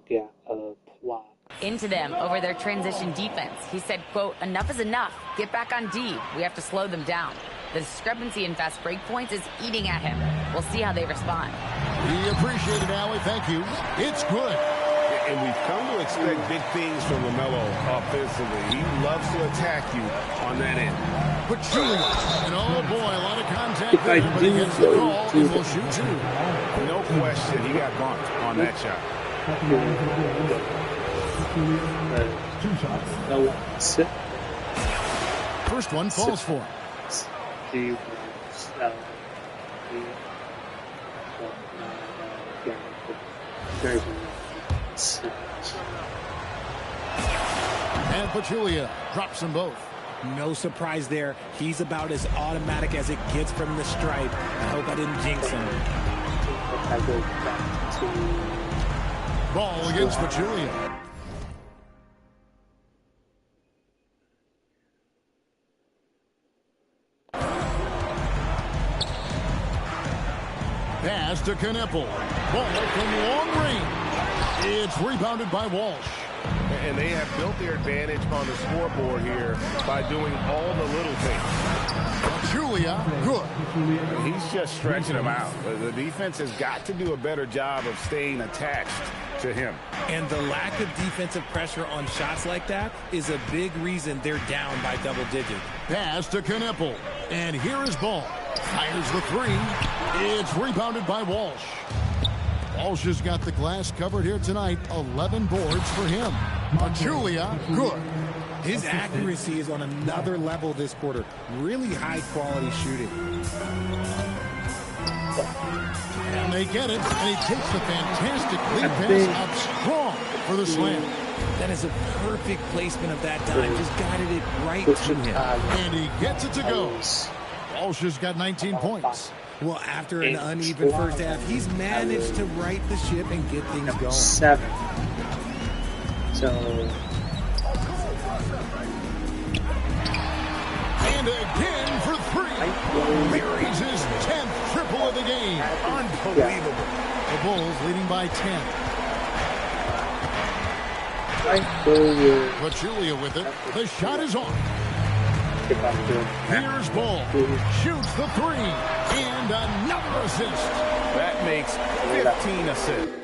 get a plot. into them over their transition defense. He said, quote, "Enough is enough. Get back on D. We have to slow them down. The discrepancy in fast break points is eating at him. We'll see how they respond." We appreciate it, Allie. Thank you. It's good. And we've come to expect big things from LaMelo offensively. He loves to attack you on that end. Pachulia. And oh boy, a lot of contact there, but he gets the call and will shoot 2. No question, he got bumped on that shot. 2 shots. First one falls for him. And Pachulia drops them both. No surprise there. He's about as automatic as it gets from the stripe. I hope I didn't jinx him. Ball against Pachulia. Pass to Knipple. Ball from long range. It's rebounded by Walsh. And they have built their advantage on the scoreboard here by doing all the little things. Julia, good. He's just stretching them out. The defense has got to do a better job of staying attached to him. And the lack of defensive pressure on shots like that is a big reason they're down by double digits. Pass to Knipple. And here is Ball. Fires the three. It's rebounded by Walsh. Walsh has got the glass covered here tonight. 11 boards for him. Julia, good. His accuracy is on another level this quarter. Really high quality shooting. And they get it, and he takes the fantastic lead pass up strong for the slam. That is a perfect placement of that dime. Just guided it right to him. And he gets it to go. Walsh has got 19 points. Well, after an uneven first half, he's managed to right the ship and get things going. 7. So... And again for 3. Buries his 10th triple of the game. Unbelievable. The Bulls leading by 10. Julia with it. The shot is on. Here's Bull. Shoots the 3. And another assist. That makes 15 assists.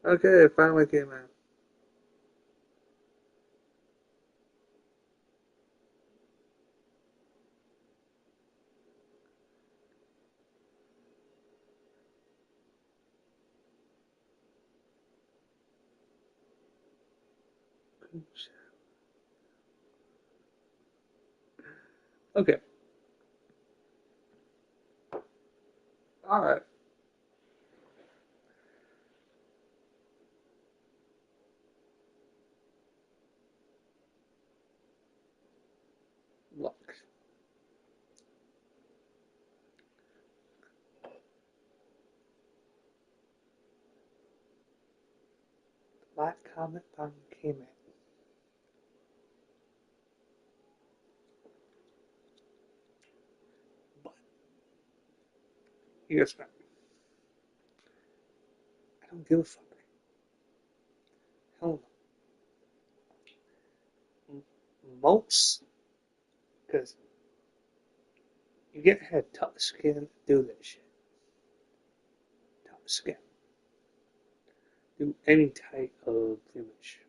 Okay, it finally came out. Okay. All right. Look. Black Comet finally came in. But here's what. I don't give a fuck. Hell no. Most, because you get had tough skin to do that shit. Tough skin. Do any type of image.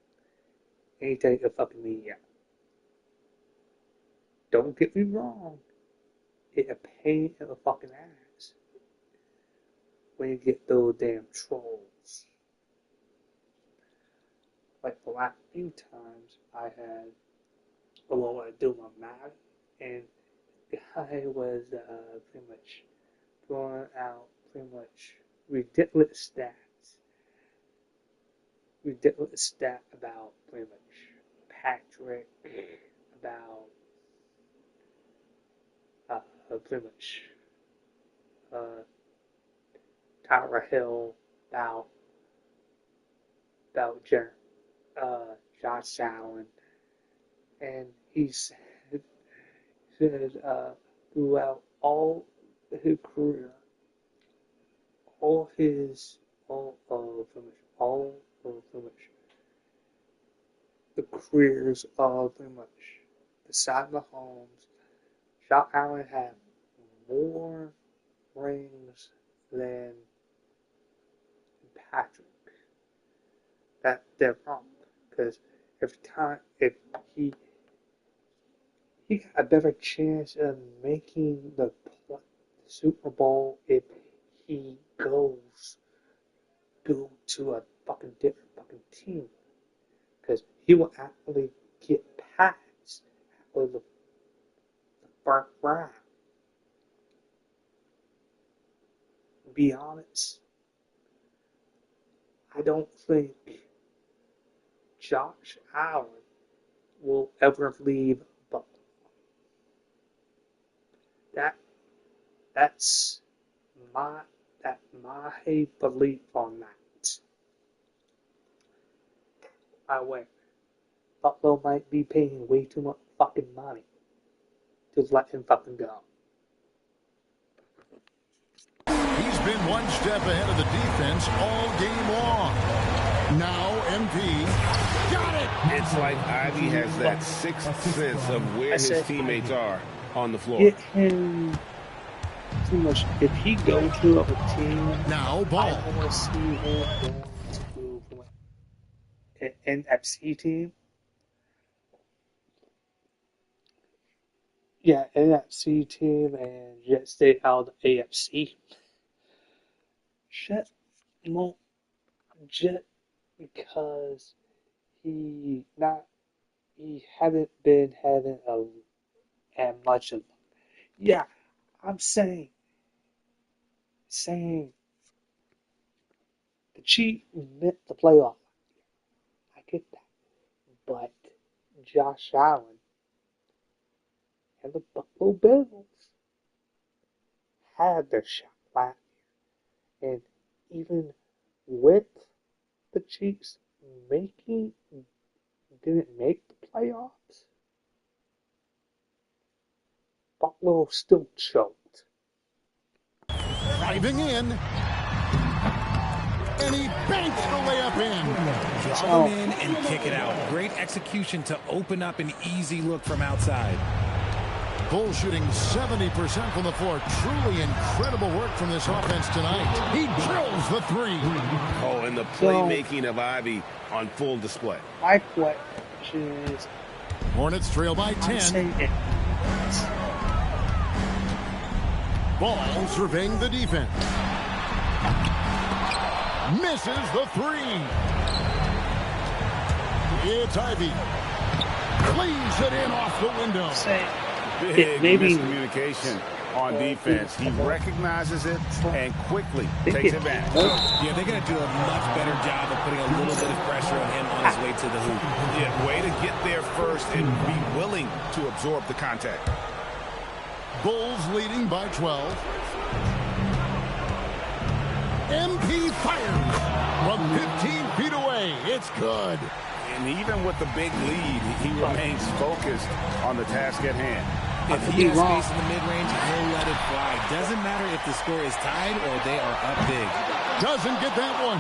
Any type of fucking media. Don't get me wrong. It's a pain in the fucking ass when you get those damn trolls. Like the last few times I had below I do my math, and the guy was pretty much throwing out pretty much ridiculous stats. Ridiculous stat about pretty much Patrick, about pretty much Tyra Hill, about Josh Allen, and he said throughout all his career, all of the careers of pretty much beside Mahomes, Josh Allen had more rings than Patrick. That they're wrong, because every time if he got a better chance of making the Super Bowl if he goes to a fucking different fucking team, because he will actually get past with the first round. Be honest, I don't think Josh Allen will ever leave Buffalo. That's my belief on that. By the way, Buffalo might be paying way too much fucking money to let him fucking go. He's been one step ahead of the defense all game long. Now MP got it. It's like Ivy has that sixth sense of where his teammates are on the floor. Get him too much. If he goes to a team, now ball. I want to see him go to an NFC team. Yeah, NFC team, and just stay out of the AFC. Just because he haven't been having as much of. Yeah, I'm saying the Chiefs meant the playoff. I get that, but Josh Allen and the Buffalo Bills had their shot last year, and even with the Chiefs didn't make the playoffs, Buffalo still choked. Driving in, and he banks the layup in. Draw them in and kick it out. Great execution to open up an easy look from outside. Bulls shooting 70% from the floor. Truly incredible work from this offense tonight. He drills the three. Oh, and the playmaking of Ivy on full display. My question is, Hornets trail by 10. Ball surveying the defense. Misses the three. It's Ivy. Cleans it in off the window. Big miscommunication on defense. He recognizes it and quickly takes advantage. Yeah, they're going to do a much better job of putting a little bit of pressure on him on his way to the hoop. Yeah, way to get there first and be willing to absorb the contact. Bulls leading by 12. MP fires from 15 feet away. It's good. And even with the big lead, he remains focused on the task at hand. If he has space in the mid-range, he'll let it fly. Doesn't matter if the score is tied or they are up big. Doesn't get that one.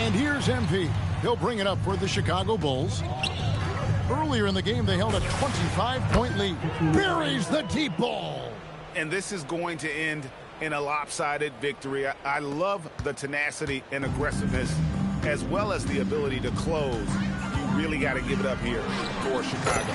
And here's MP. He'll bring it up for the Chicago Bulls. Earlier in the game, they held a 25-point lead. Buries the deep ball. And this is going to end in a lopsided victory. I love the tenacity and aggressiveness, as well as the ability to close. You really got to give it up here for Chicago.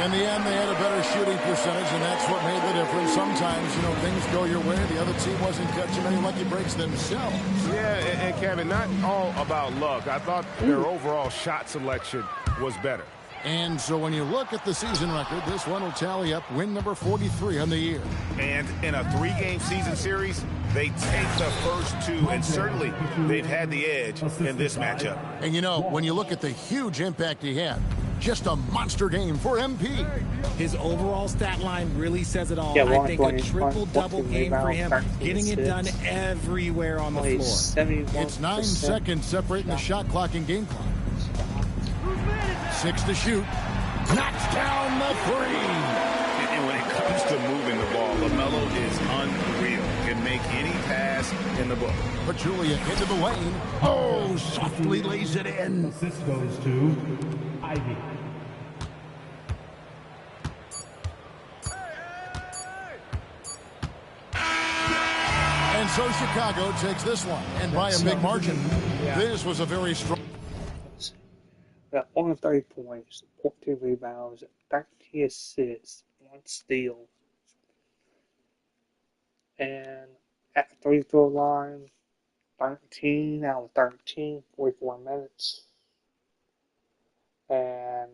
In the end, they had a better shooting percentage, and that's what made the difference. Sometimes, things go your way. The other team wasn't catching any lucky breaks themselves. Yeah, and Kevin, not all about luck. I thought their overall shot selection was better. And so when you look at the season record, this one will tally up win number 43 on the year. And in a 3-game season series, they take the first 2, and certainly they've had the edge in this matchup. And when you look at the huge impact he had, just a monster game for MP. His overall stat line really says it all. Yeah, I think a triple-double game for him, getting it done everywhere on the floor. It's 9 seconds separating the shot clock and game clock. 6 to shoot. Knocks down the three. And when it comes to moving the ball, LaMelo is unreal. Can make any pass in the book. Pachulia into the lane. Oh, softly lays it in. Assist goes to Ivy. And so Chicago takes this one. And by a big margin, this was a very strong. Got 130 points, 14 rebounds, 13 assists, 1 steal. And at the free throw line, 13 out of 13, 44 minutes. And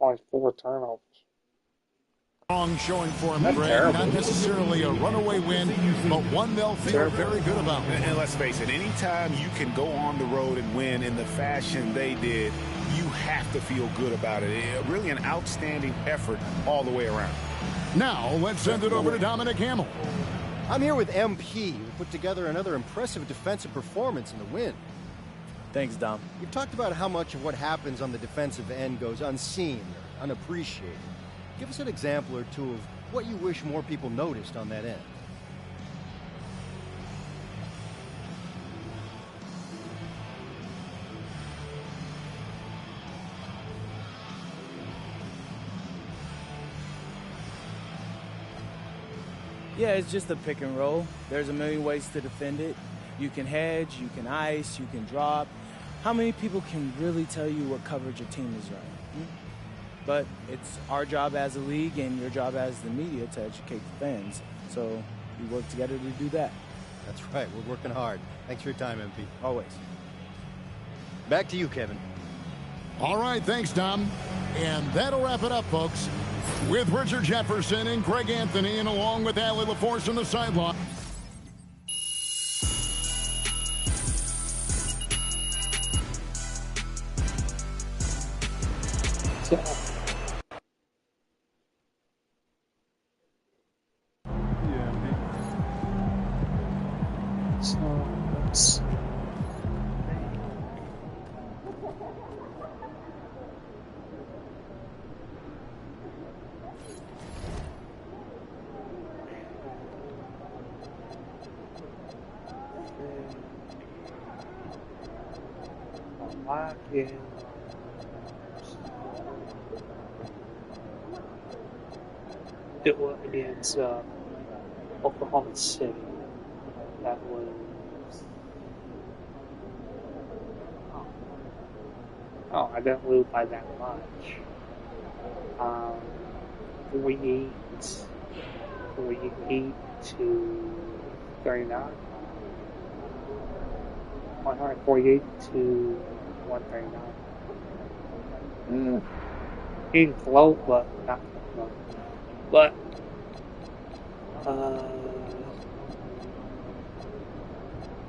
only 4 turnovers. Strong showing for him, Greg. Not necessarily a runaway win, but one they'll feel very good about. And let's face it, anytime you can go on the road and win in the fashion they did, you have to feel good about it. Really an outstanding effort all the way around. Now, let's send it over to Dominic Hamill. I'm here with MP, who put together another impressive defensive performance in the win. Thanks, Dom. You've talked about how much of what happens on the defensive end goes unseen or unappreciated. Give us an example or two of what you wish more people noticed on that end. Yeah, it's just a pick and roll. There's a million ways to defend it. You can hedge, you can ice, you can drop. How many people can really tell you what coverage your team is running? But it's our job as a league and your job as the media to educate the fans. So we work together to do that. That's right. We're working hard. Thanks for your time, MP. Always. Back to you, Kevin. All right, thanks, Tom. And that'll wrap it up, folks. With Richard Jefferson and Greg Anthony, and along with Allie LaForce on the sideline. It was against Oklahoma City. That was I didn't lose by that much. 48 to 39. 148 to 139. Getting close, but not close. But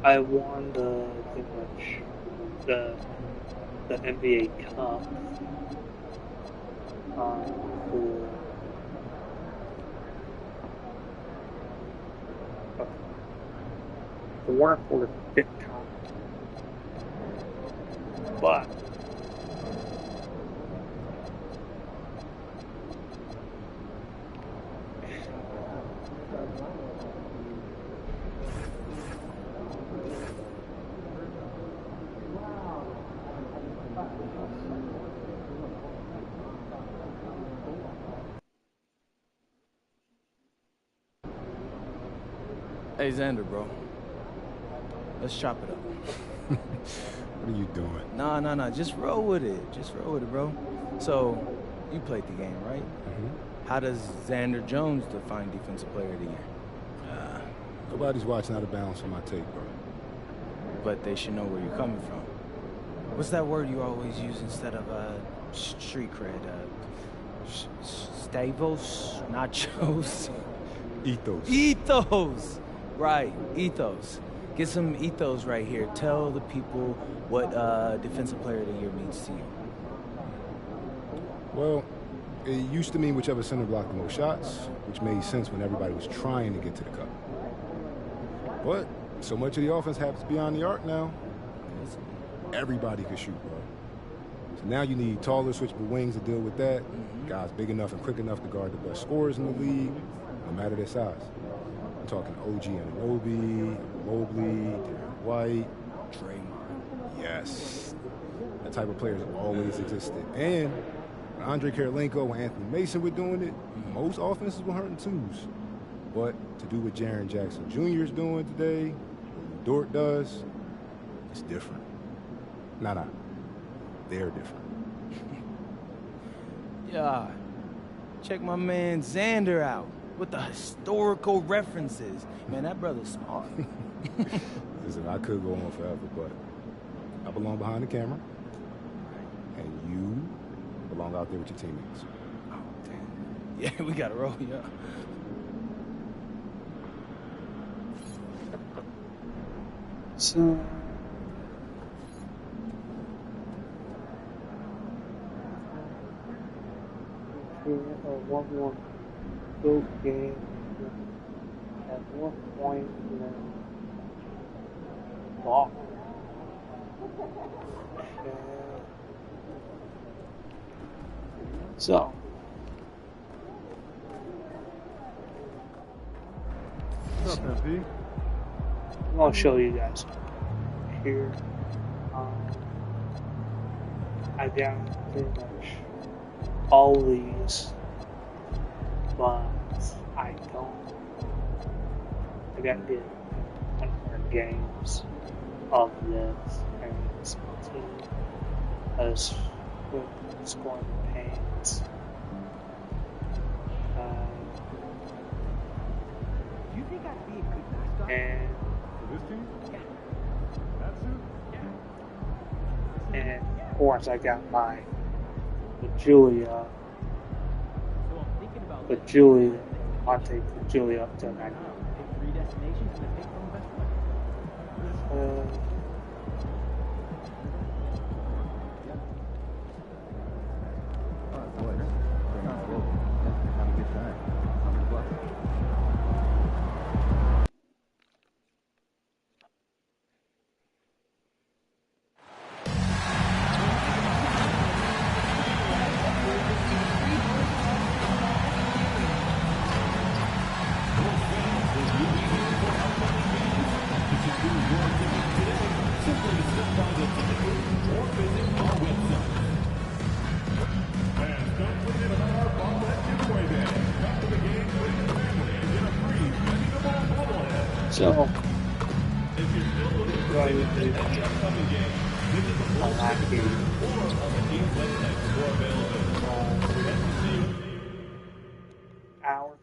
I won the NBA Cup for the fifth time. But Hey, Xander, bro. Let's chop it up. What are you doing? Nah. Just roll with it. Bro. So, you played the game, right? Mm-hmm. How does Xander Jones define Defensive Player of the Year? Nobody's watching out of bounds on my tape, bro. But they should know where you're coming from. What's that word you always use instead of street cred? Stavos? Nachos? Ethos! Right, ethos. Get some ethos right here. Tell the people what Defensive Player of the Year means to you. Well, it used to mean whichever center blocked the most shots, which made sense when everybody was trying to get to the cup. But so much of the offense happens beyond the arc now. Everybody can shoot, bro. So now you need taller, switchable wings to deal with that. Guys big enough and quick enough to guard the best scorers in the league, no matter their size. I'm talking OG Anunoby, Mobley, Derek White, Draymond. Yes. That type of player has always existed. And when Andre Karolinko and Anthony Mason were doing it, most offenses were hurting twos. But to do what Jaren Jackson Jr. is doing today, what Dort does, it's different. Nah. They're different. Yeah. Check my man Xander out with the historical references. Man, that brother's smart. Listen, I could go on forever, but I belong behind the camera. And you belong out there with your teammates. Oh, damn. Yeah, we got to roll, yeah. So one more close game at one point lost. So what's up, MP? I'm gonna show you guys here. I got pretty much all these, but I don't I got to get 100 games of this, and this team has scoring pains. Do you think I'd be a good mascot? And For this team? Yeah. That's it? And of course I got my Julia, Monte Julia up to 90. Pick 3 destinations and pick from the best one. So, hour.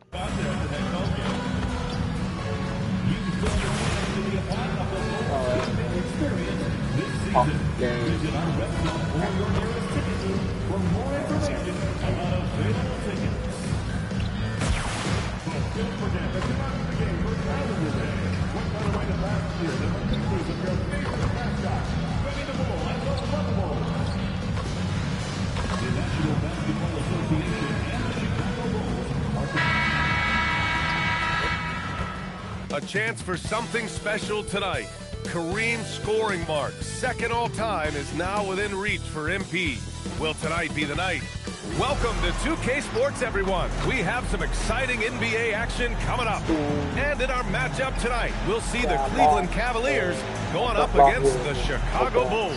A chance for something special tonight. Kareem's scoring mark, second all-time, is now within reach for MP. Will tonight be the night? Welcome to 2K Sports, everyone. We have some exciting NBA action coming up. And in our matchup tonight, we'll see the Cleveland Cavaliers going up against the Chicago Bulls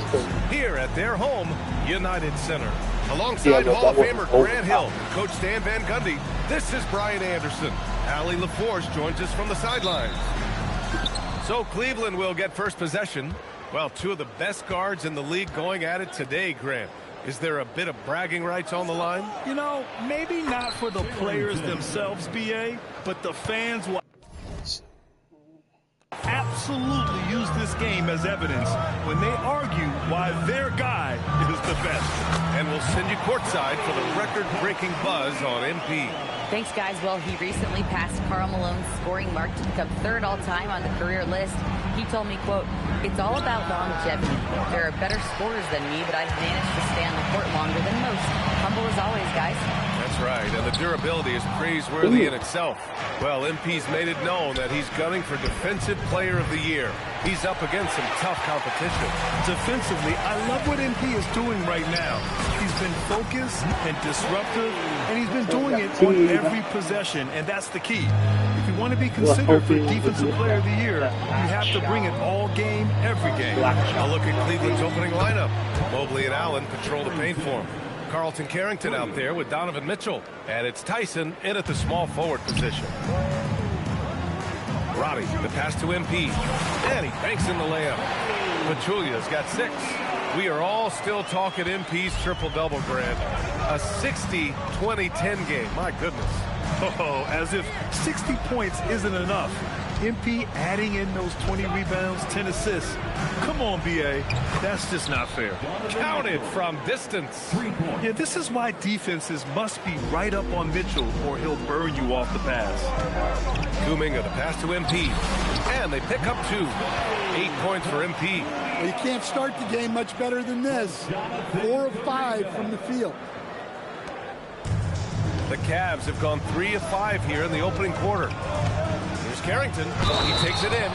here at their home, United Center. Alongside Hall of Famer Grant Hill, Coach Stan Van Gundy, this is Brian Anderson. Allie LaForce joins us from the sidelines. So Cleveland will get first possession. Well, two of the best guards in the league going at it today, Grant. Is there a bit of bragging rights on the line? You know, maybe not for the players themselves, BA, but the fans will absolutely use this game as evidence when they argue why their guy is the best. And we'll send you courtside for the record-breaking buzz on MP. Thanks, guys. Well, he recently passed Karl Malone's scoring mark to become third all-time on the career list. He told me, quote, "It's all about longevity. There are better scorers than me, but I've managed to stay on the court longer than most. Humble as always, guys." That's right, and the durability is praiseworthy in itself. Well, MP's made it known that he's gunning for Defensive Player of the Year. He's up against some tough competition. Defensively, I love what MP is doing right now. He's been focused and disruptive, and he's been doing it on every possession, and that's the key. If you want to be considered for Defensive Player of the Year, you have to bring it all game, every game. A look at Cleveland's opening lineup. Mobley and Allen patrol the paint for him. Carlton Carrington out there with Donovan Mitchell. And it's Tyson in at the small forward position. Roddy, the pass to MP. And he banks in the layup. Pachulia's got 6. We are all still talking MP's triple-double, Grant. A 60-20-10 game. My goodness. Oh, as if 60 points isn't enough. MP adding in those 20 rebounds, 10 assists. Come on, BA. That's just not fair. Counted from distance. Yeah, this is why defenses must be right up on Mitchell or he'll burn you off the pass. Kuminga, the pass to MP. And they pick up 2. 8 points for MP. Well, you can't start the game much better than this. 4 of 5 from the field. The Cavs have gone 3 of 5 here in the opening quarter. Here's Carrington. He takes it in.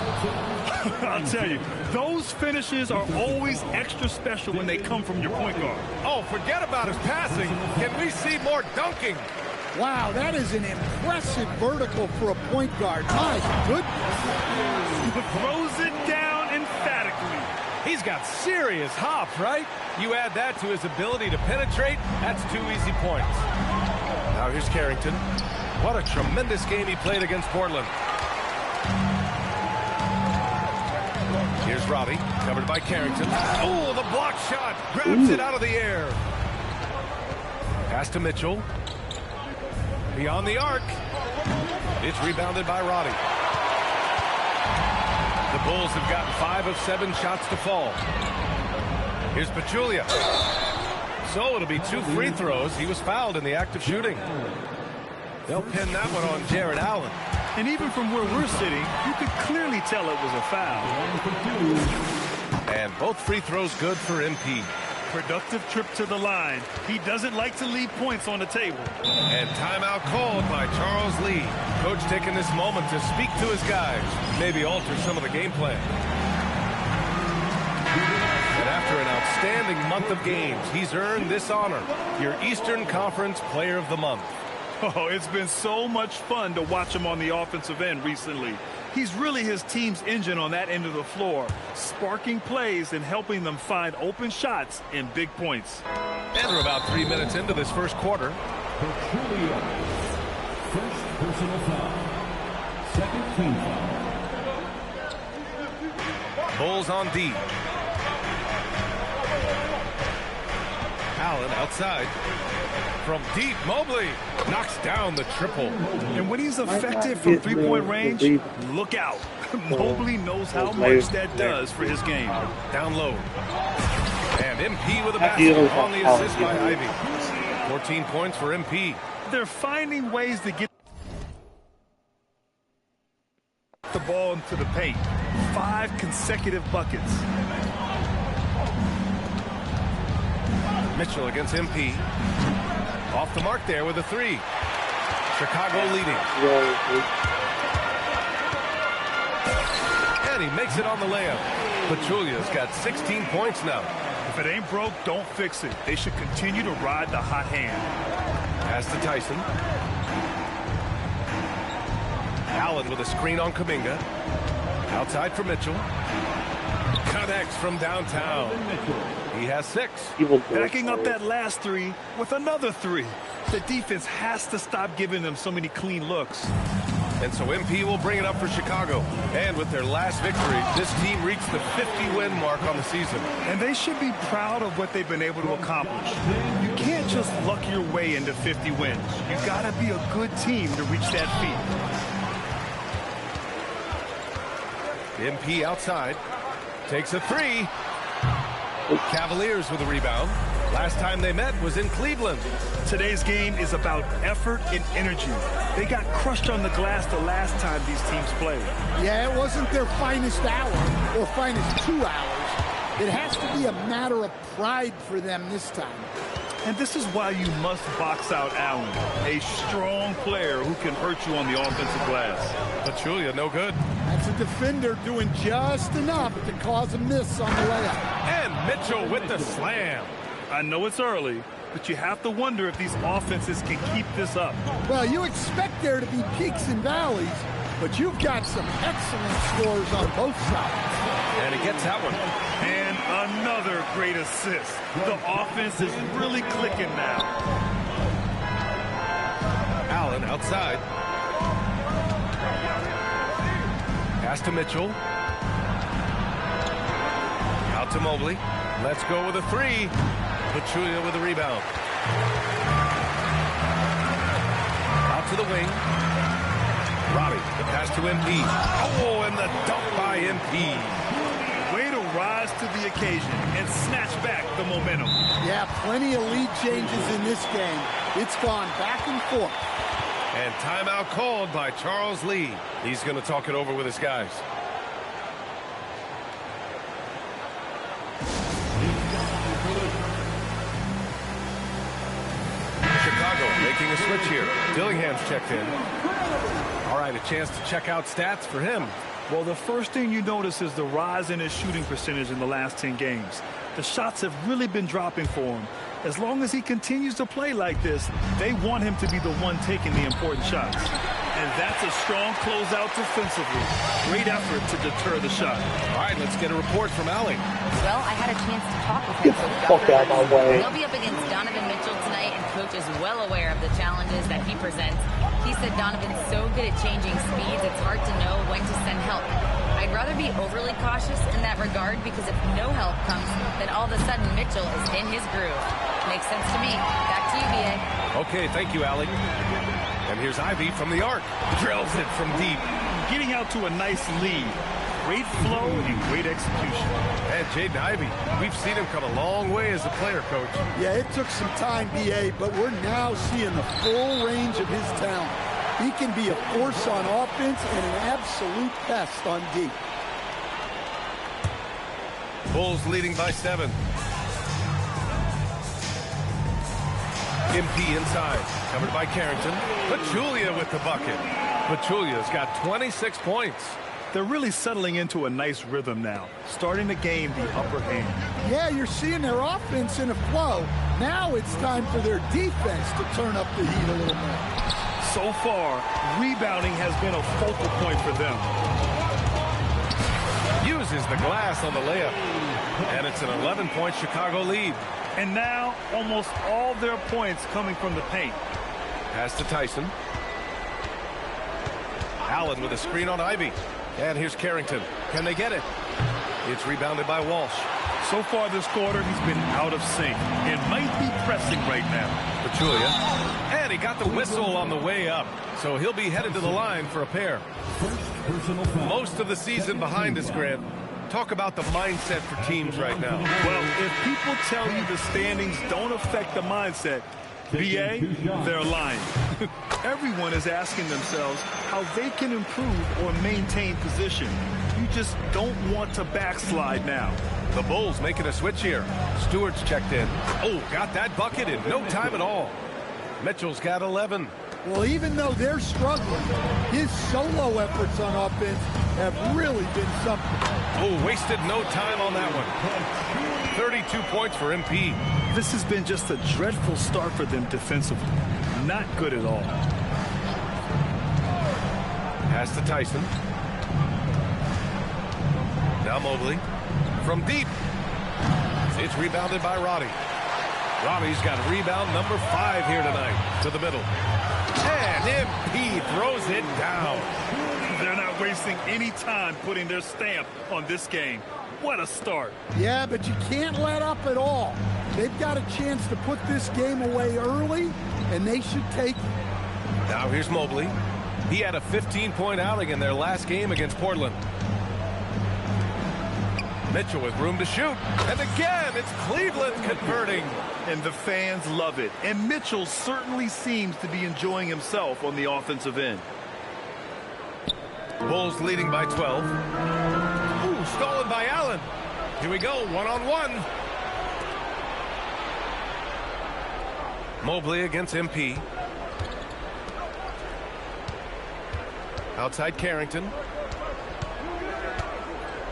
I'll tell you, those finishes are always extra special when they come from your point guard. Oh, forget about his passing. Can we see more dunking? Wow, that is an impressive vertical for a point guard. My goodness. Throws it down emphatically. He's got serious hop, right? You add that to his ability to penetrate, that's 2 easy points. Now here's Carrington. What a tremendous game he played against Portland. Here's Robbie, covered by Carrington. Oh, the block shot. Grabs it out of the air. Pass to Mitchell. Beyond the arc. It's rebounded by Roddy. The Bulls have gotten 5 of 7 shots to fall. Here's Pachulia. So it'll be 2 free throws. He was fouled in the act of shooting. They'll pin that one on Jared Allen. And even from where we're sitting, you could clearly tell it was a foul. And both free throws good for MP. Productive trip to the line. He doesn't like to leave points on the table. And timeout called by Charles Lee. Coach taking this moment to speak to his guys. Maybe alter some of the game plan. And after an outstanding month of games, he's earned this honor. Your Eastern Conference Player of the Month. Oh, it's been so much fun to watch him on the offensive end recently. He's really his team's engine on that end of the floor, sparking plays and helping them find open shots and big points. And we're about 3 minutes into this first quarter. First personal foul. Second team foul. Bulls on D. Allen outside. From deep, Mobley knocks down the triple. And when he's effective from three-point range, look out. Mobley knows how much that does for his game. Down low. And MP with a basket on the assist by Ivy. 14 points for MP. They're finding ways to get the ball into the paint. 5 consecutive buckets. Mitchell against MP. Off the mark there with a 3. Chicago leading. And he makes it on the layup. Pachulia's got 16 points now. If it ain't broke, don't fix it. They should continue to ride the hot hand. Pass to Tyson. Allen with a screen on Kuminga. Outside for Mitchell. Connects from downtown. He has 6. Backing up that last 3 with another 3. The defense has to stop giving them so many clean looks. And so MP will bring it up for Chicago. And with their last victory, this team reached the 50-win mark on the season. And they should be proud of what they've been able to accomplish. You can't just luck your way into 50 wins. You gotta be a good team to reach that feat. MP outside. Takes a 3. Cavaliers with a rebound. Last time they met was in Cleveland. Today's game is about effort and energy. They got crushed on the glass the last time these teams played. Yeah, it wasn't their finest hour or finest 2 hours. It has to be a matter of pride for them this time. And this is why you must box out Allen, a strong player who can hurt you on the offensive glass. Pachulia, no good. That's a defender doing just enough to cause a miss on the layup. And Mitchell with the slam. I know it's early, but you have to wonder if these offenses can keep this up. Well, you expect there to be peaks and valleys, but you've got some excellent scores on both sides. And he gets that one. And another great assist. The offense is really clicking now. Allen outside. Pass to Mitchell. Out to Mobley. Let's go with a 3. Pachulia with a rebound. Out to the wing. Robbie, the pass to MP. Oh, and the dunk by MP. Way to rise to the occasion and snatch back the momentum. Yeah, plenty of lead changes in this game. It's gone back and forth. And timeout called by Charles Lee. He's going to talk it over with his guys. Chicago making a switch here. Dillingham's checked in. All right, a chance to check out stats for him. Well, the first thing you notice is the rise in his shooting percentage in the last 10 games. The shots have really been dropping for him. As long as he continues to play like this, they want him to be the one taking the important shots. And that's a strong closeout defensively. Great effort to deter the shot. All right, let's get a report from Allie. Well, I had a chance to talk with him. He'll be up against Donovan Mitchell tonight, and Coach is well aware of the challenges that he presents. He said Donovan's so good at changing speeds, it's hard to know when to send help. I'd rather be overly cautious in that regard because if no help comes, then all of a sudden Mitchell is in his groove. Makes sense to me. Back to you, B.A. Okay, thank you, Allie. And here's Ivy from the arc. Drills it from deep. Getting out to a nice lead. Great flow and great execution. And Jaden Ivey, we've seen him come a long way as a player, Coach. Yeah, it took some time, B.A., but we're now seeing the full range of his talent. He can be a force on offense and an absolute pest on D. Bulls leading by 7. MP inside, covered by Carrington. Pachulia with the bucket. Pachulia's got 26 points. They're really settling into a nice rhythm now, starting to gain the upper hand. Yeah, you're seeing their offense in a flow. Now it's time for their defense to turn up the heat a little more. So far, rebounding has been a focal point for them. Uses the glass on the layup. And it's an 11-point Chicago lead. And now, almost all their points coming from the paint. Pass to Tyson. Allen with a screen on Ivy. And here's Carrington. Can they get it? It's rebounded by Walsh. So far this quarter, he's been out of sync. It might be pressing right now. Pachulia. And he got the whistle on the way up. So he'll be headed to the line for a pair. Most of the season behind us, Grant. Talk about the mindset for teams right now. Well, if people tell you the standings don't affect the mindset, BA, they're lying. Everyone is asking themselves how they can improve or maintain position. You just don't want to backslide now. The Bulls making a switch here. Stewart's checked in. Oh, got that bucket in no time at all. Mitchell's got 11. Well, even though they're struggling, his solo efforts on offense have really been something. Oh, wasted no time on that one. 32 points for MP. This has been just a dreadful start for them defensively. Not good at all. Pass to Tyson. Now Mobley. From deep. It's rebounded by Roddy. Roddy's got rebound number 5 here tonight. To the middle. And MP throws it down. They're not wasting any time putting their stamp on this game. What a start. Yeah, but you can't let up at all. They've got a chance to put this game away early, and they should take it. Now here's Mobley. He had a 15-point outing in their last game against Portland. Mitchell with room to shoot. And again, it's Cleveland converting. And the fans love it. And Mitchell certainly seems to be enjoying himself on the offensive end. Bulls leading by 12. Ooh, stolen by Allen. Here we go, one-on-one. Mobley against MP. Outside Carrington.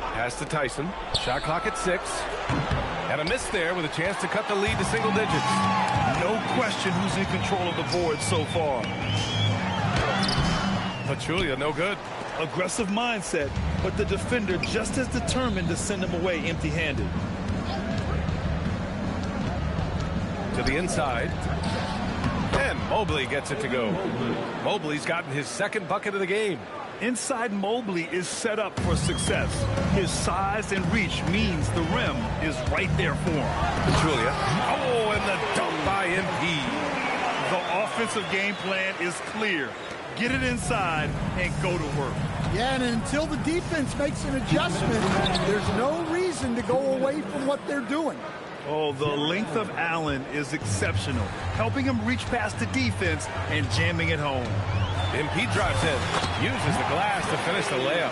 Pass to Tyson. Shot clock at 6. And a miss there with a chance to cut the lead to single digits. No question who's in control of the board so far. Pachulia, no good. Aggressive mindset, but the defender just as determined to send him away empty-handed. To the inside. And Mobley gets it to go. Mobley's gotten his second bucket of the game. Inside Mobley is set up for success. His size and reach means the rim is right there for him. Pachulia. Oh, and the dunk by MP. The offensive game plan is clear. Get it inside and go to work. Yeah, and until the defense makes an adjustment, there's no reason to go away from what they're doing. Oh, the length of Allen is exceptional, helping him reach past the defense and jamming it home. MP drives in, uses the glass to finish the layup.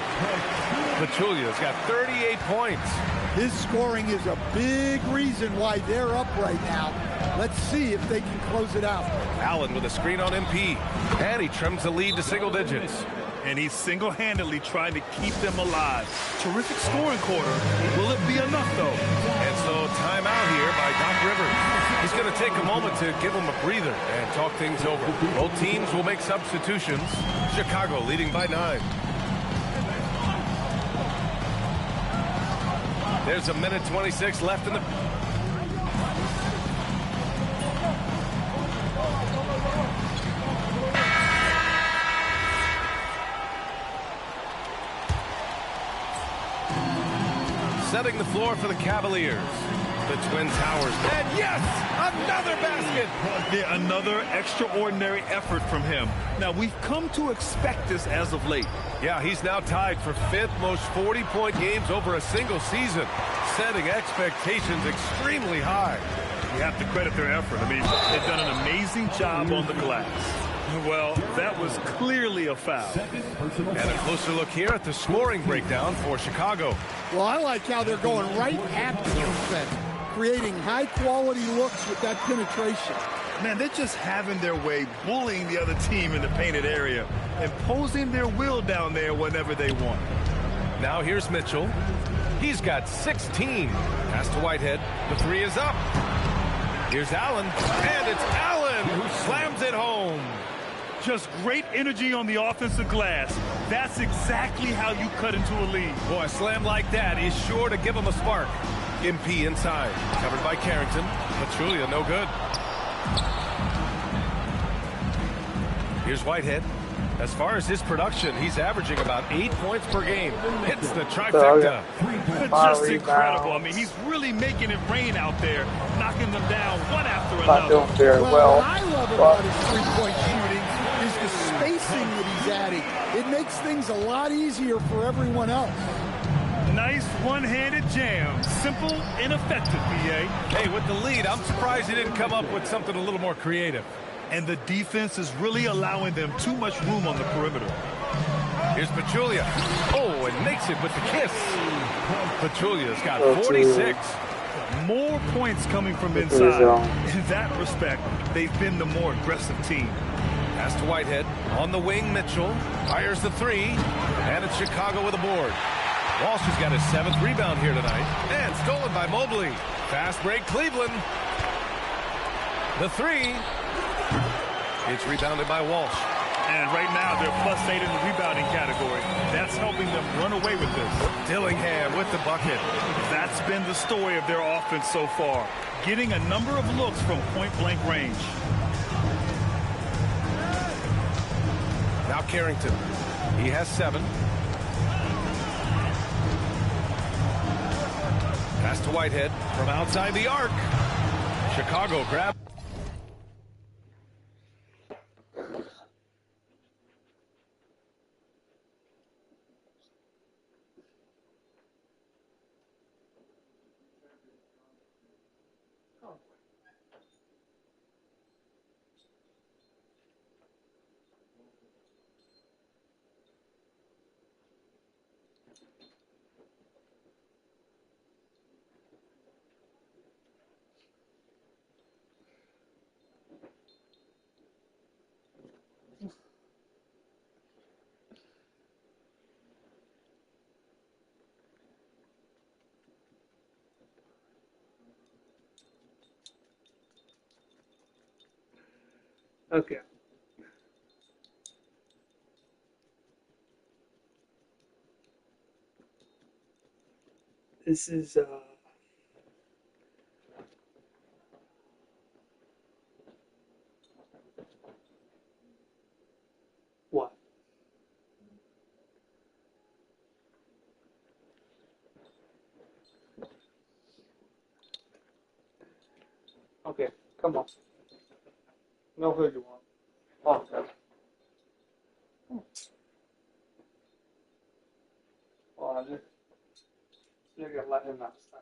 Pachulia's got 38 points. His scoring is a big reason why they're up right now. Let's see if they can close it out. Allen with a screen on MP, and he trims the lead to single digits. And he's single-handedly trying to keep them alive. Terrific scoring quarter. Will it be enough, though? And so timeout here by Doc Rivers. He's going to take a moment to give them a breather and talk things over. Both teams will make substitutions. Chicago leading by 9. There's a minute 26 left in the... Setting the floor for the Cavaliers. The Twin Towers. And yes, another basket. Yeah, another extraordinary effort from him. Now, we've come to expect this as of late. Yeah, he's now tied for 5th most 40-point games over a single season, setting expectations extremely high. You have to credit their effort. I mean, they've done an amazing job on the glass. Well, that was clearly a foul. And a closer look here at the scoring breakdown for Chicago. Well, I like how they're going right at the defense, creating high-quality looks with that penetration. Man, they're just having their way, bullying the other team in the painted area, imposing their will down there whenever they want. Now here's Mitchell. He's got 16. Pass to Whitehead. The three is up. Here's Allen. And it's Allen who slams it home. Just great energy on the offensive glass. That's exactly how you cut into a lead. Boy, a slam like that is sure to give them a spark. MP inside. Covered by Carrington. Pachulia, no good. Here's Whitehead. As far as his production, he's averaging about 8 points per game. Hits the trifecta. Just incredible. I mean, he's really making it rain out there, knocking them down one after another. Not doing very well. What I love about his three-point shooting is the spacing that he's adding. It makes things a lot easier for everyone else. Nice one-handed jam. Simple and effective, PA. Hey, with the lead, I'm surprised he didn't come up with something a little more creative. And the defense is really allowing them too much room on the perimeter. Here's Pachulia. Oh, and makes it with the kiss. Pachulia's got 46. More points coming from inside. In that respect, they've been the more aggressive team. Pass to Whitehead. On the wing, Mitchell. Fires the three. And it's Chicago with a board. Walsh has got his 7th rebound here tonight. And stolen by Mobley. Fast break, Cleveland. The three. It's rebounded by Walsh. And right now, they're +8 in the rebounding category. That's helping them run away with this. Dillingham with the bucket. That's been the story of their offense so far. Getting a number of looks from point-blank range. Now Carrington. He has 7. Pass to Whitehead from outside the arc. Chicago grab. Okay. This is what? Okay, come on. No who you want. Oh, okay. Well, I just you're gonna let him outside.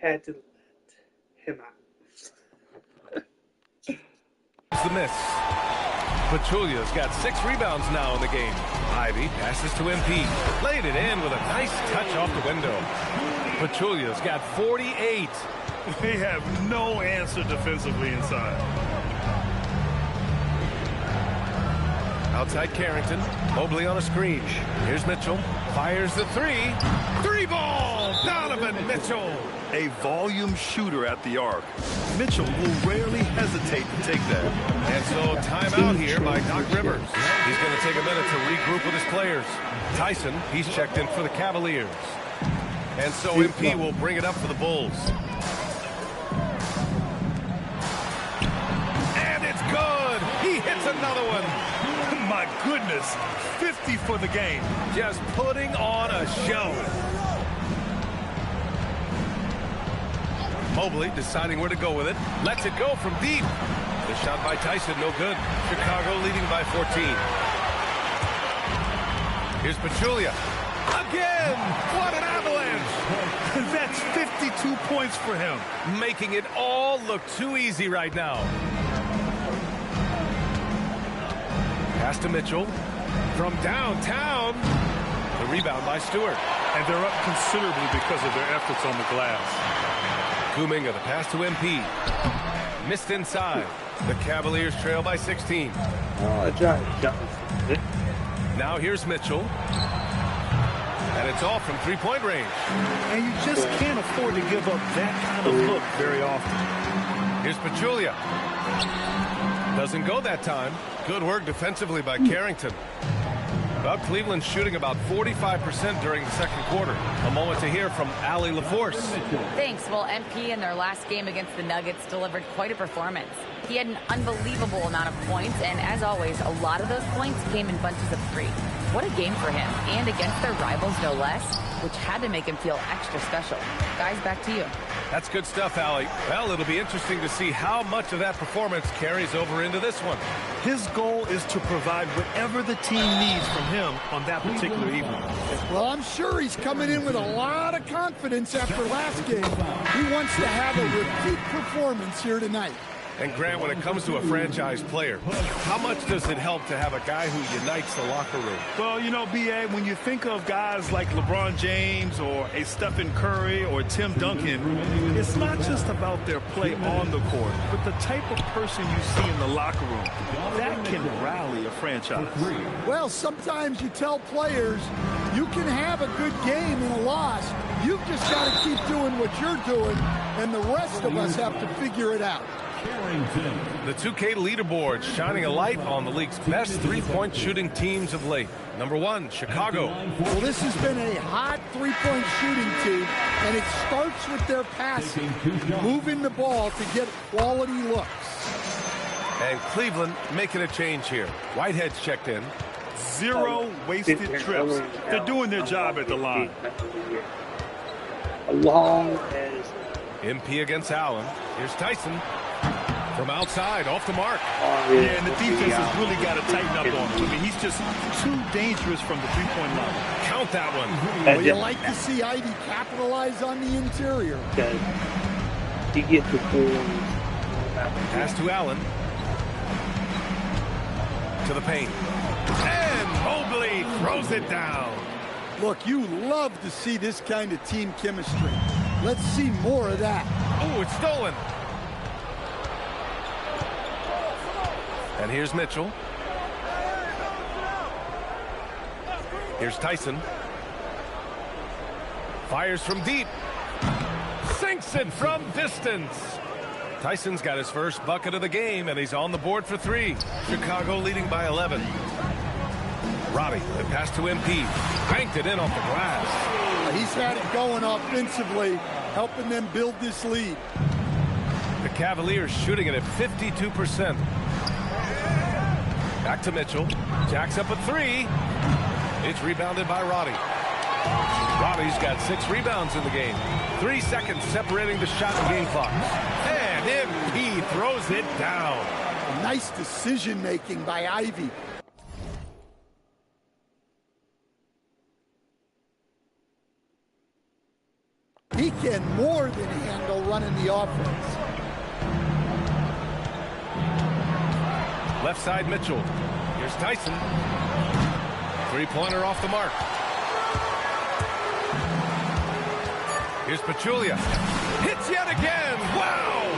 had to let him out. The miss. Pachulia's got 6 rebounds now in the game. Ivy passes to MP. Laid it in with a nice touch off the window. Pachulia's got 48. They have no answer defensively inside. Outside Carrington. Mobley on a screen. Here's Mitchell. Fires the 3. 3-ball! Donovan Mitchell. A volume shooter at the arc. Mitchell will rarely hesitate to take that. And so timeout here by Doc Rivers. He's going to take a minute to regroup with his players. Tyson, he's checked in for the Cavaliers. And so MP will bring it up for the Bulls. And it's good. He hits another one. My goodness, 50 for the game. Just putting on a show. Mobley deciding where to go with it. Lets it go from deep. The shot by Tyson, no good. Chicago leading by 14. Here's Pachulia. Again! What an avalanche! That's 52 points for him. Making it all look too easy right now. Pass to Mitchell. From downtown. The rebound by Stewart. And they're up considerably because of their efforts on the glass. Kuminga, the pass to MP. Missed inside. The Cavaliers trail by 16. Now here's Mitchell. And it's all from three-point range. And you just can't afford to give up that kind of look very often. Here's Pachulia. Doesn't go that time. Good work defensively by Carrington. Well, Cleveland's shooting about 45% during the second quarter. A moment to hear from Allie LaForce. Thanks. Well, MP in their last game against the Nuggets delivered quite a performance. He had an unbelievable amount of points, and as always, a lot of those points came in bunches of 3. What a game for him, and against their rivals, no less, which had to make him feel extra special. Guys, back to you. That's good stuff, Allie. Well, it'll be interesting to see how much of that performance carries over into this one. His goal is to provide whatever the team needs from him on that particular evening. Well, I'm sure he's coming in with a lot of confidence after last game. He wants to have a repeat performance here tonight. And Grant, when it comes to a franchise player, how much does it help to have a guy who unites the locker room? Well, you know, B.A., when you think of guys like LeBron James or a Stephen Curry or Tim Duncan, it's not just about their play on the court, but the type of person you see in the locker room. That can rally a franchise. Well, sometimes you tell players you can have a good game in a loss. You've just got to keep doing what you're doing, and the rest of us have to figure it out. The 2K leaderboard shining a light on the league's best three-point shooting teams of late. Number 1, Chicago. Well, this has been a hot three-point shooting team, and it starts with their passing, moving the ball to get quality looks. And Cleveland making a change here. Whitehead's checked in. 0 wasted trips. They're doing their job at the line. Long as MP against Allen. Here's Tyson. From outside, off the mark. Yeah, and the defense has really got to tighten up on him. I mean, he's just too dangerous from the three-point line. Count that one. Well, you like to see Ivy capitalize on the interior. Okay. You get the ball. Pass to Allen. To the paint. And Mobley throws it down. Look, you love to see this kind of team chemistry. Let's see more of that. Oh, it's stolen. And here's Mitchell. Here's Tyson. Fires from deep. Sinks it from distance. Tyson's got his first bucket of the game, and he's on the board for 3. Chicago leading by 11. Robbie, the pass to MP. Banked it in off the glass. He's had it going offensively, helping them build this lead. The Cavaliers shooting it at 52%. Back to Mitchell. Jacks up a 3. It's rebounded by Roddy. Roddy's got 6 rebounds in the game. 3 seconds separating the shot and game clock. And MP throws it down. Nice decision-making by Ivy. He can more than handle running the offense. Left side, Mitchell. Here's Tyson. Three-pointer off the mark. Here's Pachulia. Hits yet again. Wow!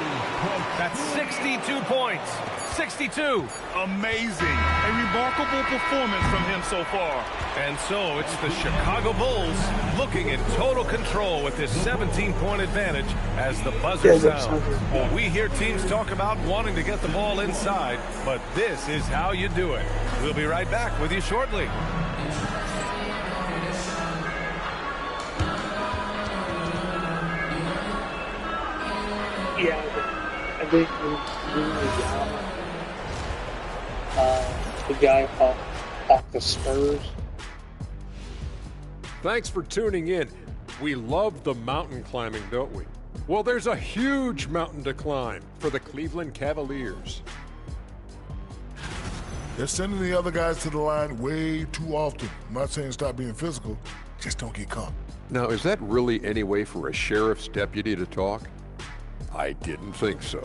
That's 62 points. 62. Amazing. A remarkable performance from him so far. And so it's the Chicago Bulls looking in total control with this 17-point advantage as the buzzer sounds. We hear teams talk about wanting to get the ball inside, but this is how you do it. We'll be right back with you shortly. Yeah, I think the guy off the Spurs. Thanks for tuning in. We love the mountain climbing, don't we? Well, there's a huge mountain to climb for the Cleveland Cavaliers. They're sending the other guys to the line way too often. I'm not saying stop being physical, just don't get caught. Now, is that really any way for a sheriff's deputy to talk? I didn't think so.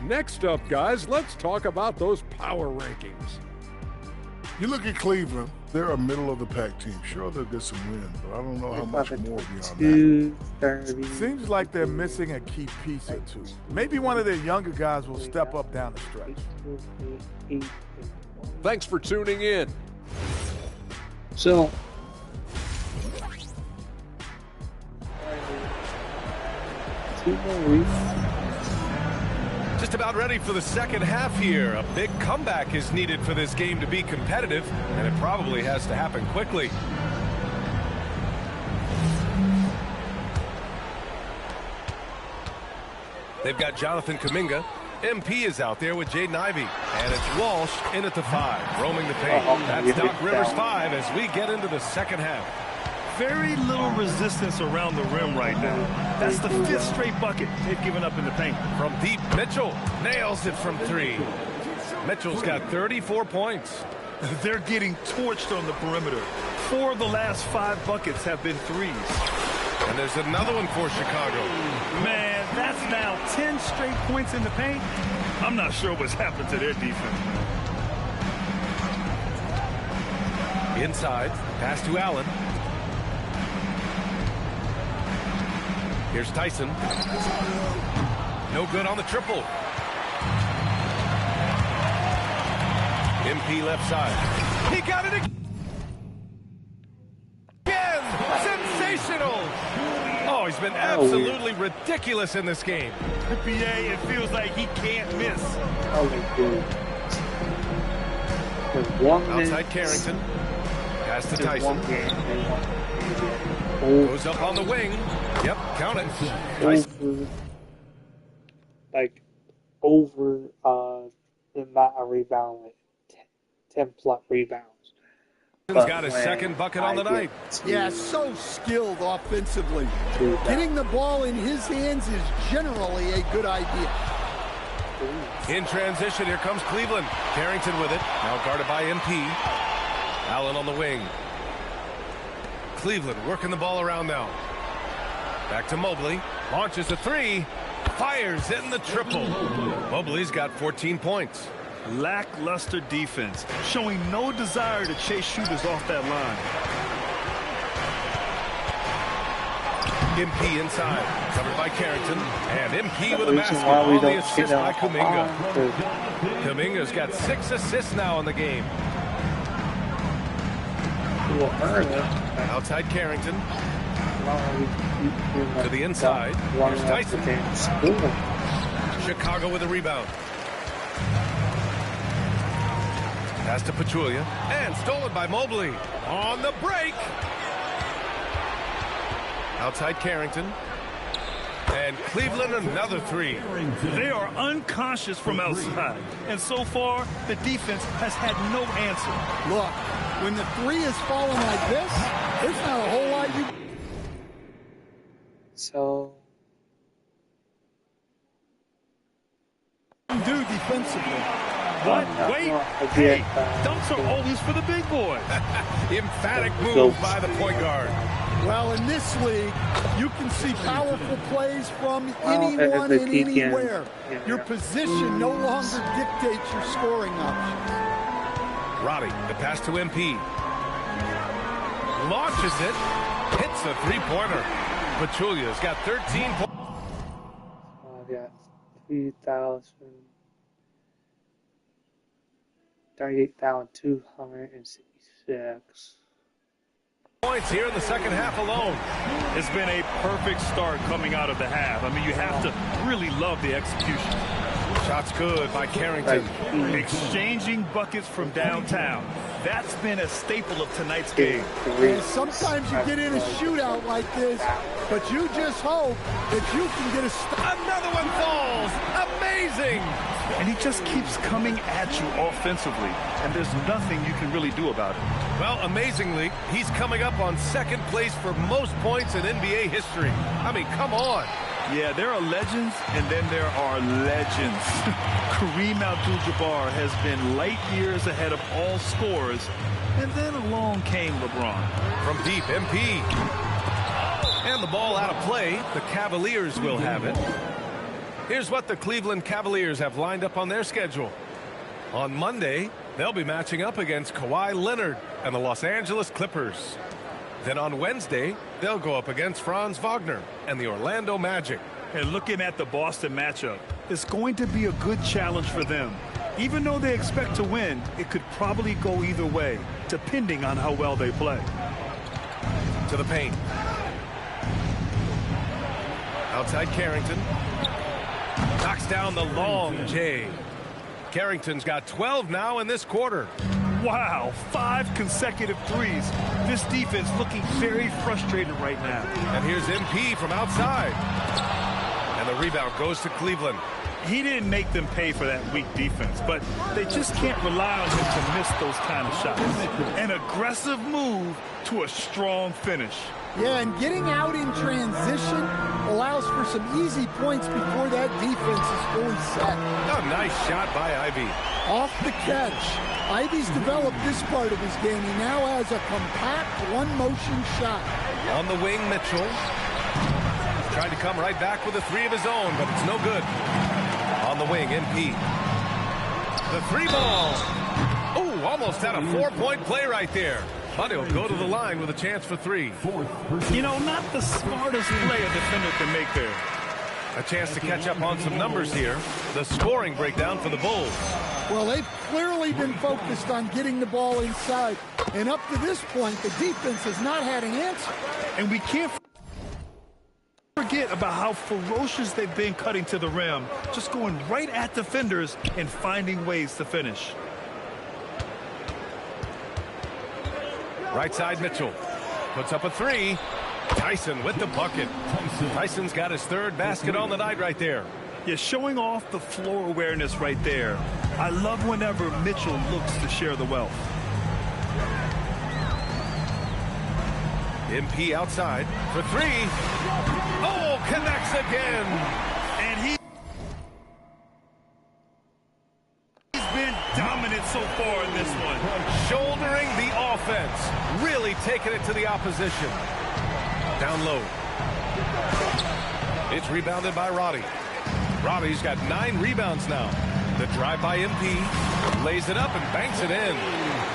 Next up, guys, let's talk about those power rankings. You look at Cleveland, they're a middle-of-the-pack team. Sure, they'll get some wins, but I don't know how much more beyond that. Seems like they're missing a key piece or two. Maybe one of their younger guys will step up down the stretch. Thanks for tuning in. So, Just about ready for the second half here. A big comeback is needed for this game to be competitive, and it probably has to happen quickly. They've got Jonathan Kuminga. MP is out there with Jaden Ivey. And it's Walsh in at the 5, roaming the paint. That's Doc Rivers' 5 as we get into the second half. Very little resistance around the rim right now. That's the 5th straight bucket they've given up in the paint. From deep, Mitchell nails it from 3. Mitchell's got 34 points. They're getting torched on the perimeter. 4 of the last 5 buckets have been threes. And there's another one for Chicago. Man, that's now 10 straight points in the paint. I'm not sure what's happened to their defense. Inside, pass to Allen. Here's Tyson. No good on the triple. MP left side. He got it again. Sensational. Oh, he's been absolutely ridiculous in this game. NBA, it feels like he can't miss. Outside Carrington. Pass to Tyson. Goes up on the wing. Yep, count it. Over the amount of rebounds, like 10+ rebounds. He's got his second bucket on the night. Yeah, so skilled offensively. Getting the ball in his hands is generally a good idea. In transition, here comes Cleveland. Carrington with it. Now guarded by MP. Allen on the wing. Cleveland working the ball around now. Back to Mobley. Launches a 3. Fires in the triple. Mobley's got 14 points. Lackluster defense, showing no desire to chase shooters off that line. MP inside, covered by Carrington, and MP with a basket on the assist by Kuminga. Kuminga's got 6 assists now in the game. Outside Carrington. To the inside. Here's Tyson. Chicago with a rebound. Pass to Pachulia. And stolen by Mobley. On the break. Outside Carrington. And Cleveland another 3. They are unconscious from outside. And so far, the defense has had no answer. Look, when the 3 is falling like this, there's not a whole lot you... So... do defensively. What? Wait. Hey, dunks are always for the big boy. Emphatic move by the point guard. Well, in this league, you can see powerful plays from anyone and anywhere. Your position no longer dictates your scoring options. Roddy, the pass to MP. Launches it. Hits a three-pointer. Pachulia's got 13 points. I got 38,266 points here in the second half alone. It's been a perfect start coming out of the half. I mean, you have to really love the execution. Shots good by Carrington. Exchanging buckets from downtown. That's been a staple of tonight's game. And sometimes you get in a shootout like this, but you just hope that you can get a Another one falls. Amazing. And he just keeps coming at you offensively, and there's nothing you can really do about it. Well, amazingly, he's coming up on second place for most points in NBA history. I mean, come on. Yeah, there are legends, and then there are legends. Kareem Abdul-Jabbar has been light years ahead of all scorers, and then along came LeBron. From deep, MP. And the ball out of play. The Cavaliers will have it. Here's what the Cleveland Cavaliers have lined up on their schedule. On Monday, they'll be matching up against Kawhi Leonard and the Los Angeles Clippers. Then on Wednesday, they'll go up against Franz Wagner and the Orlando Magic. And looking at the Boston matchup, it's going to be a good challenge for them. Even though they expect to win, it could probably go either way, depending on how well they play. To the paint. Outside Carrington. Knocks down the long J. Carrington's got 12 now in this quarter. Wow, 5 consecutive threes. This defense looking very frustrated right now. And here's MP from outside. And the rebound goes to Cleveland. He didn't make them pay for that weak defense, but they just can't rely on him to miss those kind of shots. An aggressive move to a strong finish. Yeah, and getting out in transition allows for some easy points before that defense is fully set. A nice shot by Ivy. Off the catch. Ivy's developed this part of his game. He now has a compact one-motion shot. On the wing, Mitchell. Trying to come right back with a three of his own, but it's no good. On the wing, MP. The three ball. Oh, almost had a 4-point play right there. But he'll go to the line with a chance for three. You know, not the smartest play a defender can make there. A chance to catch up on some numbers here. The scoring breakdown for the Bulls. Well, they've clearly been focused on getting the ball inside. And up to this point, the defense has not had an answer. And we can't forget about how ferocious they've been cutting to the rim. Just going right at defenders and finding ways to finish. Right side, Mitchell. Puts up a three. Tyson with the bucket. Tyson's got his third basket on the night right there. Yeah, showing off the floor awareness right there. I love whenever Mitchell looks to share the wealth. MP outside for three. Oh, connects again. And he's been dominant so far in this one. Shouldering the offense. Really taking it to the opposition. Down low. It's rebounded by Roddy. Roddy's got 9 rebounds now. The drive by MP. Lays it up and banks it in.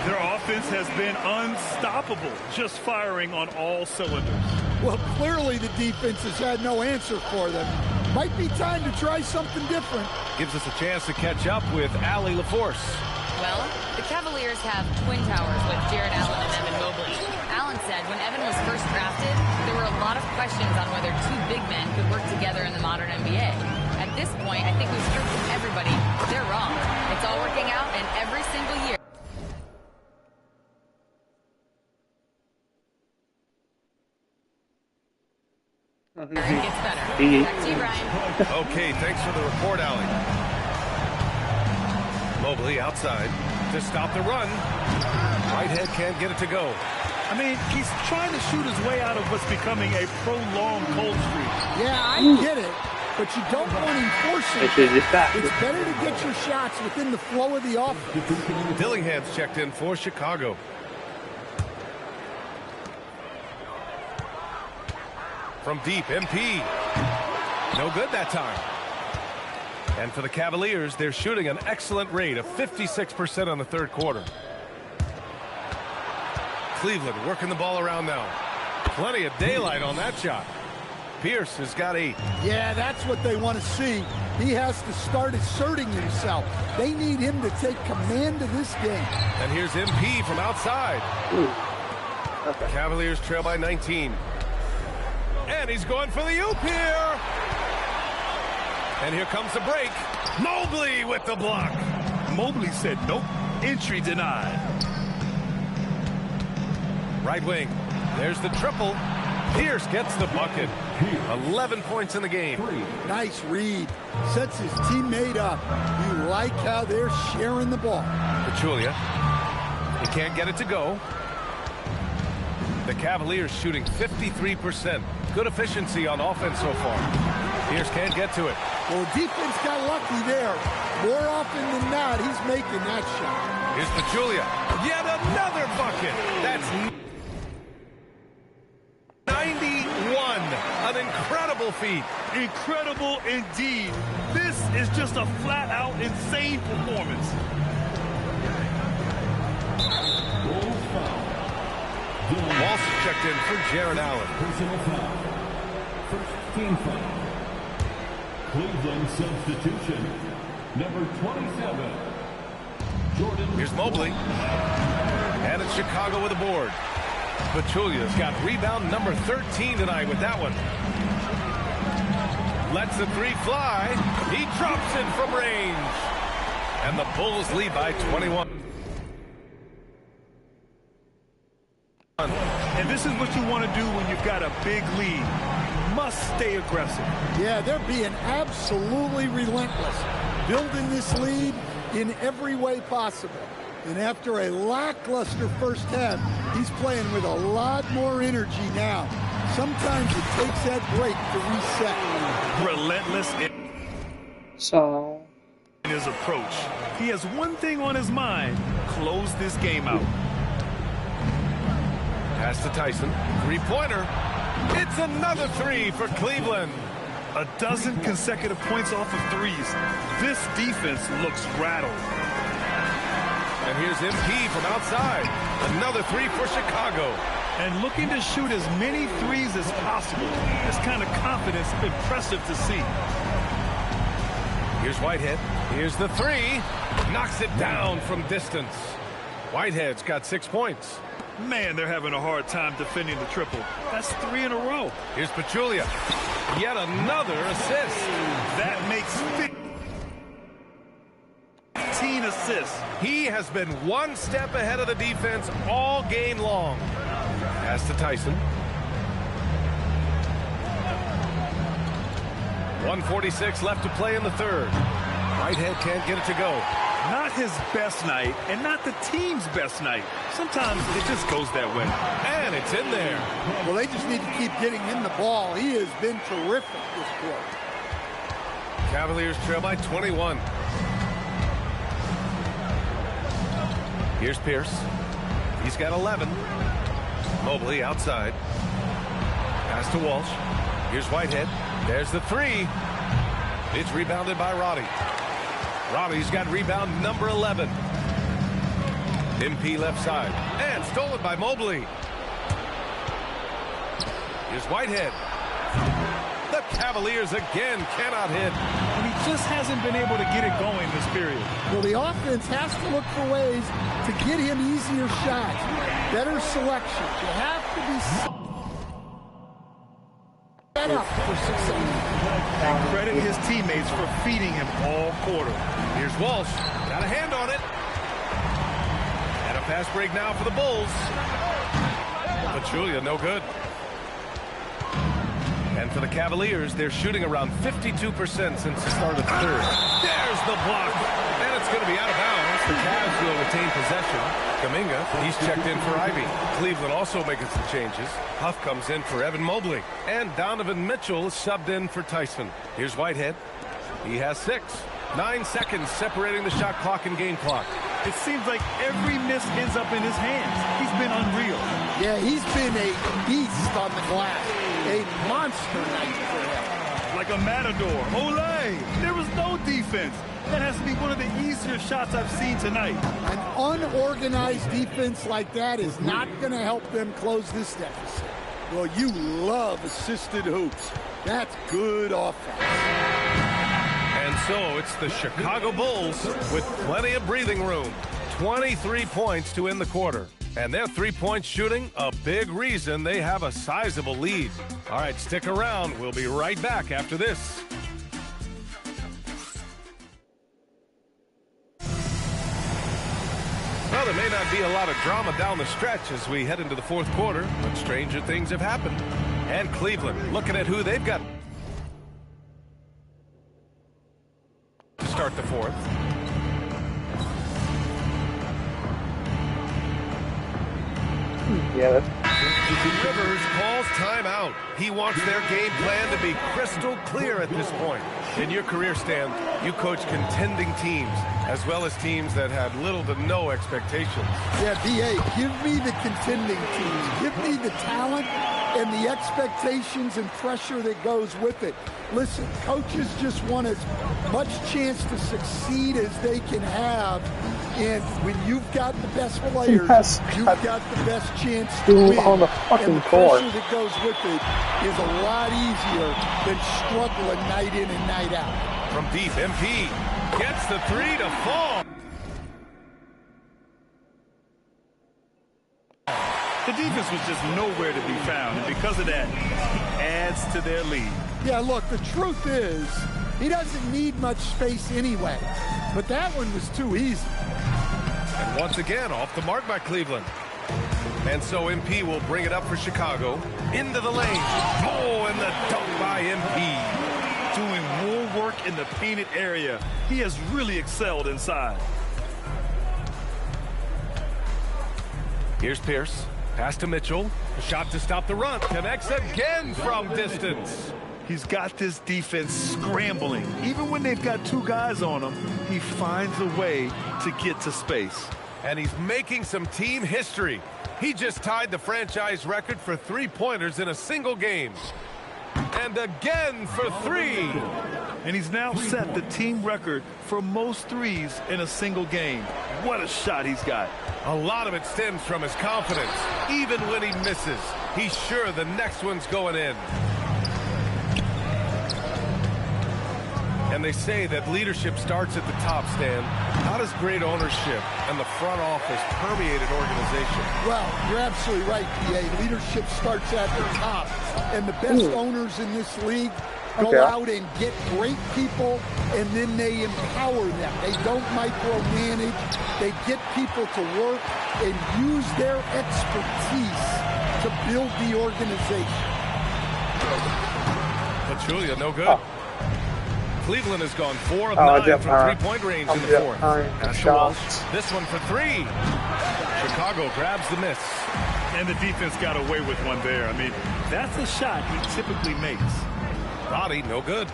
Their offense has been unstoppable. Just firing on all cylinders. Well, clearly the defense has had no answer for them. Might be time to try something different. Gives us a chance to catch up with Allie LaForce. Well, the Cavaliers have twin towers with Jared Allen and Evan Mobley. Allen said when Evan was first drafted, there were a lot of questions on whether 2 big men could work together in the modern NBA. At this point, I think we've heard from everybody they're wrong. It's all working out, and every single year. It gets better. Back to you, Brian. Okay, thanks for the report, Allie. Mobley outside to stop the run. Whitehead can't get it to go. I mean, he's trying to shoot his way out of what's becoming a prolonged cold streak. Yeah, I get it. but you don't want him forcing it. It's better to get your shots within the flow of the offense. Dillingham's checked in for Chicago. From deep, MP. No good that time. And for the Cavaliers, they're shooting an excellent rate of 56% on the third quarter. Cleveland working the ball around now. Plenty of daylight on that shot. Pierce has got 8. Yeah, that's what they want to see. He has to start asserting himself. They need him to take command of this game. And here's MP from outside. Okay. Cavaliers trail by 19. And he's going for the oop here. And here comes the break. Mobley with the block. Mobley said nope. Entry denied. Right wing. There's the triple. Pierce gets the bucket. 11 points in the game. Nice read. Sets his teammate up. You like how they're sharing the ball. Pachulia. He can't get it to go. The Cavaliers shooting 53%. Good efficiency on offense so far. Pierce can't get to it. Well, defense got lucky there. More often than not, he's making that shot. Here's Pachulia. Yet another bucket. That's 91. An incredible feat. Incredible indeed. This is just a flat-out insane performance. Walsh checked in for Jared Allen. Personal foul. First team foul. Cleveland substitution. Number 27. Jordan. Here's Mobley. And it's Chicago with a board. Pachulia's got rebound number 13 tonight with that one. Lets the 3 fly. He drops it from range. And the Bulls lead by 21. And this is what you want to do when you've got a big lead. Must stay aggressive. Yeah, they're being absolutely relentless. Building this lead in every way possible. And after a lackluster first half, he's playing with a lot more energy now. Sometimes it takes that break to reset. Relentless in his approach. He has one thing on his mind. Close this game out. Pass to Tyson. 3-pointer. It's another 3 for Cleveland. A dozen consecutive points off of threes. This defense looks rattled. And here's MP from outside. Another 3 for Chicago. And looking to shoot as many threes as possible. This kind of confidence, impressive to see. Here's Whitehead. Here's the 3. Knocks it down from distance. Whitehead's got 6 points. Man, they're having a hard time defending the triple. That's 3 in a row. Here's Pachulia. Yet another assist. That makes 15 assists. He has been one step ahead of the defense all game long. Pass to Tyson. 1:46 left to play in the third. Whitehead can't get it to go. Not his best night, and not the team's best night. Sometimes it just goes that way. And it's in there. Well, they just need to keep getting him the ball. He has been terrific this quarter. Cavaliers trail by 21. Here's Pierce. He's got 11. Mobley outside. Pass to Walsh. Here's Whitehead. There's the 3. It's rebounded by Roddy. Roddy's got rebound number 11. MP left side. And stolen by Mobley. Here's Whitehead. The Cavaliers again cannot hit. And he just hasn't been able to get it going this period. Well, the offense has to look for ways to get him easier shots. Better selections. You have to be set up for success. And credit his teammates for feeding him all quarter. Here's Walsh. Got a hand on it. And a fast break now for the Bulls. Pachulia, no good. And for the Cavaliers, they're shooting around 52% since the start of the third. There's the block. And it's going to be out of bounds. The Cavs will retain possession. Kuminga, he's checked in for Ivy. Cleveland also making some changes. Huff comes in for Evan Mobley. And Donovan Mitchell subbed in for Tyson. Here's Whitehead. He has 6. 9 seconds separating the shot clock and game clock. It seems like every miss ends up in his hands. He's been unreal. Yeah, he's been a beast on the glass. A monster night for him. Like a matador. Olay! There was no defense. That has to be one of the easier shots I've seen tonight. An unorganized defense like that is not going to help them close this deficit. Well, you love assisted hoops. That's good offense. And so it's the Chicago Bulls with plenty of breathing room. 23 points to end the quarter. And their three-point shooting, a big reason they have a sizable lead. All right, stick around. We'll be right back after this. Well, there may not be a lot of drama down the stretch as we head into the fourth quarter, but stranger things have happened. And Cleveland, looking at who they've got to start the fourth. Yeah, Rivers calls timeout. He wants their game plan to be crystal clear at this point. In your career, Stan, you coach contending teams, as well as teams that had little to no expectations. Yeah, B.A., give me the contending teams. Give me the talent and the expectations and pressure that goes with it. Listen, coaches just want as much chance to succeed as they can have. And when you've got the best players, you've got the best chance to win. On the fucking and the court. pressure that goes with it is a lot easier than struggling night in and night out. From deep, MP gets the three to fall. The defense was just nowhere to be found, and because of that, he adds to their lead. Yeah, look, the truth is, he doesn't need much space anyway. But that one was too easy. And once again, off the mark by Cleveland. And so MP will bring it up for Chicago. Into the lane. Oh, and the dunk by MP. Doing more work in the painted area. He has really excelled inside. Here's Pierce. Pass to Mitchell. A shot to stop the run. Connects again from distance. He's got this defense scrambling. Even when they've got two guys on him, he finds a way to get to space. And he's making some team history. He just tied the franchise record for three-pointers in a single game. And again for three. And he's now set the team record for most threes in a single game. What a shot he's got. A lot of it stems from his confidence. Even when he misses, he's sure the next one's going in. And they say that leadership starts at the top, Stan. How does great ownership and the front office permeate an organization? Well, you're absolutely right, PA. Leadership starts at the top. And the best owners in this league go out and get great people, and then they empower them. They don't micromanage. They get people to work and use their expertise to build the organization. But Julia, no good. Cleveland has gone 4 of 9 from three-point range in the fourth. Pass to Walsh. This one for three. Chicago grabs the miss. And the defense got away with one there. I mean, that's a shot he typically makes. Body, no good.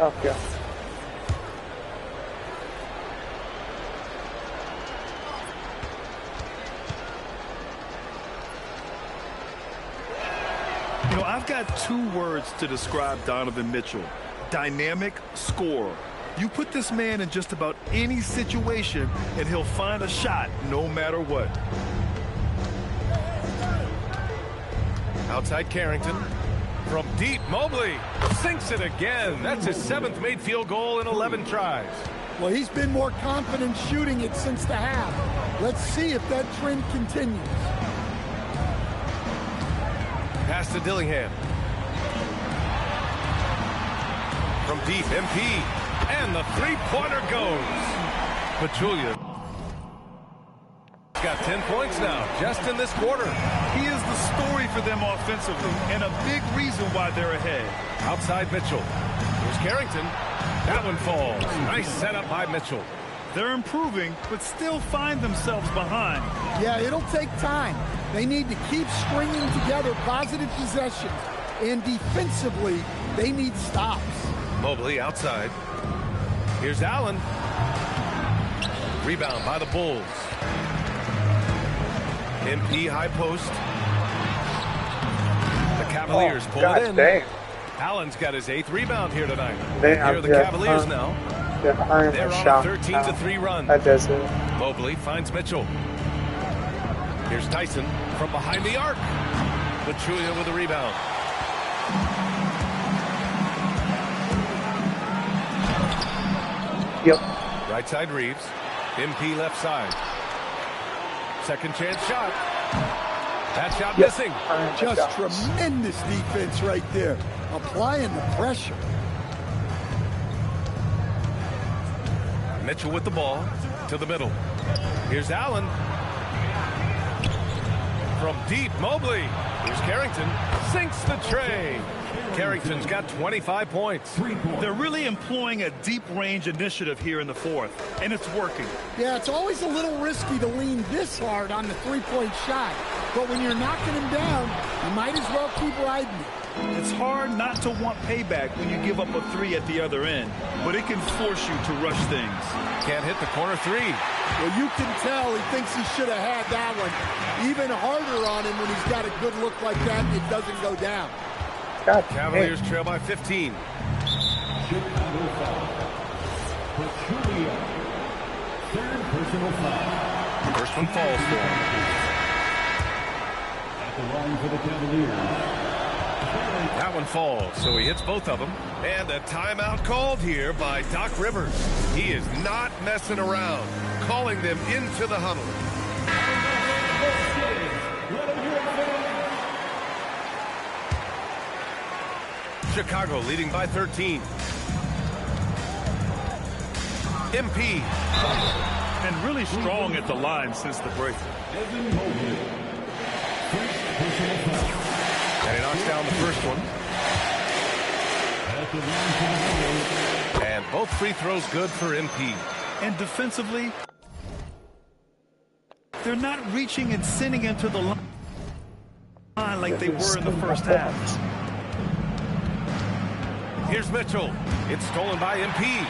Okay. You know, I've got 2 words to describe Donovan Mitchell. Dynamic scorer. You put this man in just about any situation, and he'll find a shot no matter what. Outside Carrington. From deep, Mobley sinks it again. That's his 7th made field goal in 11 tries. Well, he's been more confident shooting it since the half. Let's see if that trend continues. Pass to Dillingham. From deep, MP. And the three-pointer goes. Pachulia got 10 points now, just in this quarter. He is the story for them offensively, and a big reason why they're ahead. Outside Mitchell. Here's Carrington. That one falls. Nice setup by Mitchell. They're improving, but still find themselves behind. Yeah, it'll take time. They need to keep stringing together positive possessions. And defensively, they need stops. Mobley outside. Here's Allen. Rebound by the Bulls. MP high post. The Cavaliers pull it in. Dang. Allen's got his 8th rebound here tonight. Here are the Cavaliers now. They're on a 13-3 run. That does it. Mobley finds Mitchell. Here's Tyson from behind the arc. Pachulia with a rebound. Yep. Right side Reeves. MP left side. Second chance shot. That shot missing. Just tremendous defense right there. Applying the pressure. Mitchell with the ball to the middle. Here's Allen. From deep, Mobley. Here's Carrington. Sinks the tray. Carrington's got 25 points. They're really employing a deep range initiative here in the fourth, and it's working. Yeah, it's always a little risky to lean this hard on the three-point shot. But when you're knocking him down, you might as well keep riding it. It's hard not to want payback when you give up a three at the other end, but it can force you to rush things. Can't hit the corner three. Well, you can tell he thinks he should have had that one. Even harder on him when he's got a good look like that and it doesn't go down. God, Cavaliers trail by 15. Chicago foul. Pachulia. Third personal foul. First one falls for him. At the line for the Cavaliers. That one falls, so he hits both of them. And a timeout called here by Doc Rivers. He is not messing around, calling them into the huddle. Chicago leading by 13. MP. And really strong at the line since the break. And he knocks down the first one. And both free throws good for MP. And defensively, they're not reaching and sending him to the line like they were in the first half. Here's Mitchell. It's stolen by MP.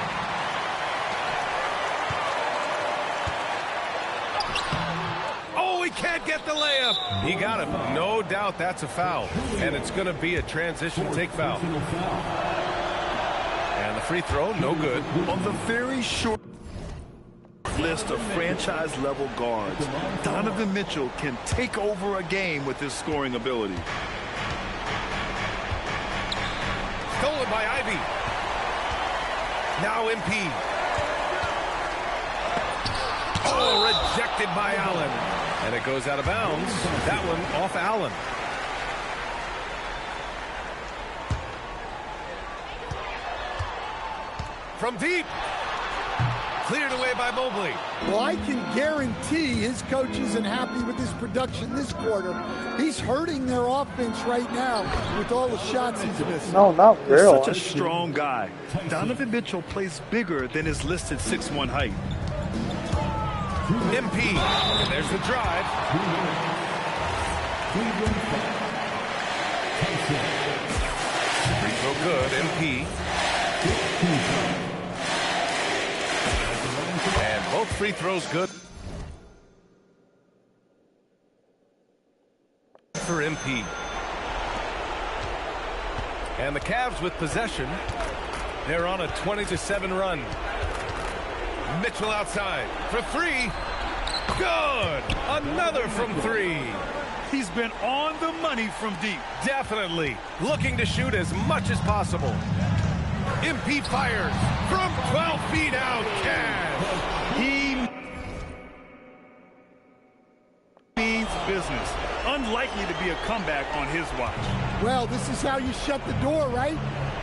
Oh, he can't get the layup. He got him. No doubt that's a foul. And it's going to be a transition take foul. And the free throw, no good. On the very short list of franchise-level guards, Donovan Mitchell can take over a game with his scoring ability. Stolen by Ivy. Now MP. Oh, rejected by Allen. And it goes out of bounds. That one off Allen. From deep. Cleared away by Mobley. Well, I can guarantee his coach isn't happy with his production this quarter. He's hurting their offense right now with all the shots he's missing. No, not real. He's such a strong guy. Donovan Mitchell plays bigger than his listed 6'1" height. MP. And there's the drive. Free throw good. MP. And both free throws good for MP. And the Cavs with possession. They're on a 20-7 run. Mitchell outside for three. Good. Another from three. He's been on the money from deep. Definitely. Looking to shoot as much as possible. MP fires from 12 feet out. Cash. He means business. Unlikely to be a comeback on his watch. Well, this is how you shut the door, right?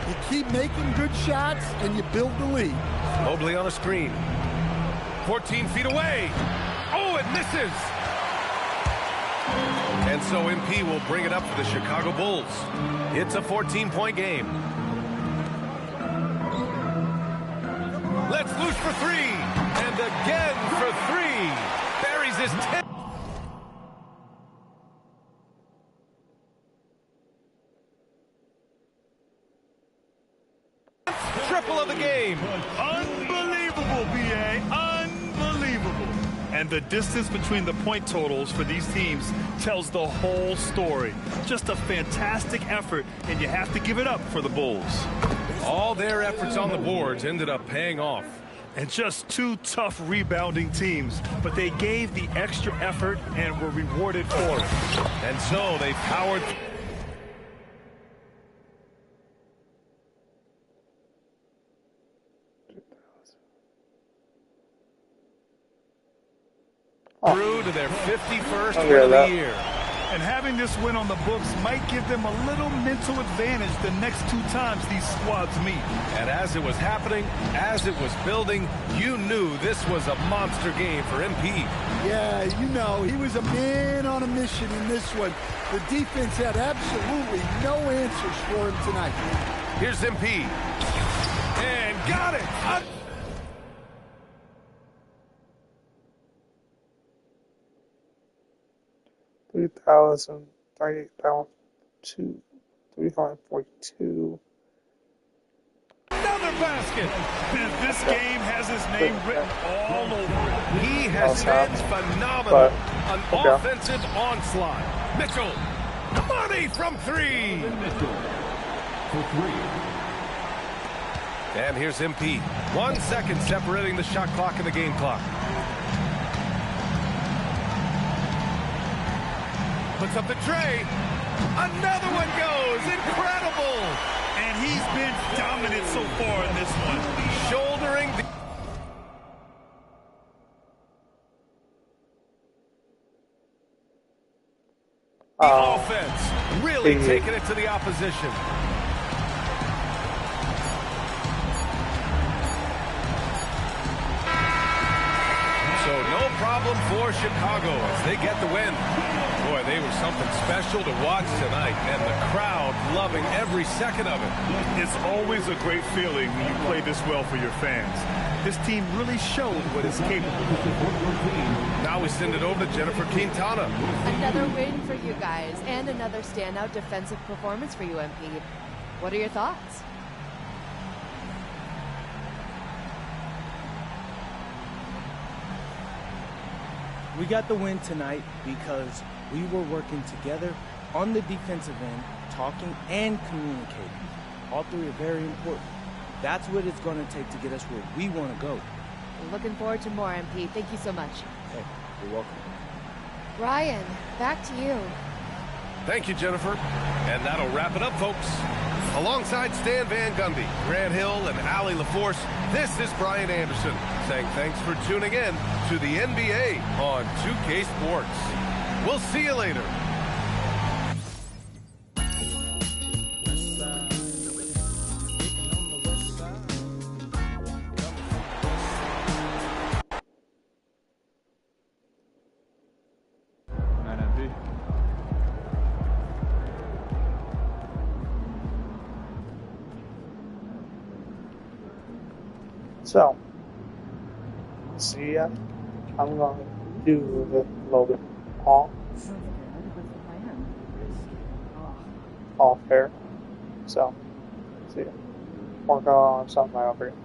You keep making good shots and you build the lead. Mobley on a screen. 14 feet away. Oh, it misses. And so MP will bring it up for the Chicago Bulls. It's a 14-point game. Let's loose for three. And again for three. Buries his 10. Triple of the game. Unbelievable, B.A. Unbelievable. And the distance between the point totals for these teams tells the whole story. Just a fantastic effort, and you have to give it up for the Bulls. All their efforts on the boards ended up paying off. And just two tough rebounding teams, but they gave the extra effort and were rewarded for it. And so they powered. Through to their 51st win of the year. And having this win on the books might give them a little mental advantage the next two times these squads meet. And as it was happening, as it was building, you knew this was a monster game for MP. Yeah, you know, he was a man on a mission in this one. The defense had absolutely no answers for him tonight. Here's MP. And got it! 342. Another basket. This game has his name written all over it. He has been phenomenal. An offensive onslaught. Mitchell. Money from three. Mitchell for three. And here's MP. 1 second separating the shot clock and the game clock. Puts up the tray. Another one goes. Incredible. And he's been dominant so far in this one. Shouldering the offense. Really taking it to the opposition. So no problem for Chicago as they get the win. Boy, they were something special to watch tonight, and the crowd loving every second of it. It's always a great feeling when you play this well for your fans. This team really showed what it's capable of. Now we send it over to Jennifer Quintana. Another win for you guys, and another standout defensive performance for you, MP. What are your thoughts? We got the win tonight because we were working together on the defensive end, talking and communicating. All three are very important. That's what it's going to take to get us where we want to go. Looking forward to more, MP. Thank you so much. Hey, you're welcome. Ryan, back to you. Thank you, Jennifer. And that'll wrap it up, folks. Alongside Stan Van Gundy, Grant Hill, and Allie LaForce, this is Brian Anderson saying thanks for tuning in to the NBA on 2K Sports. We'll see you later. So, see ya. I'm going to do a little bit off here. So, see ya. Work on something over here.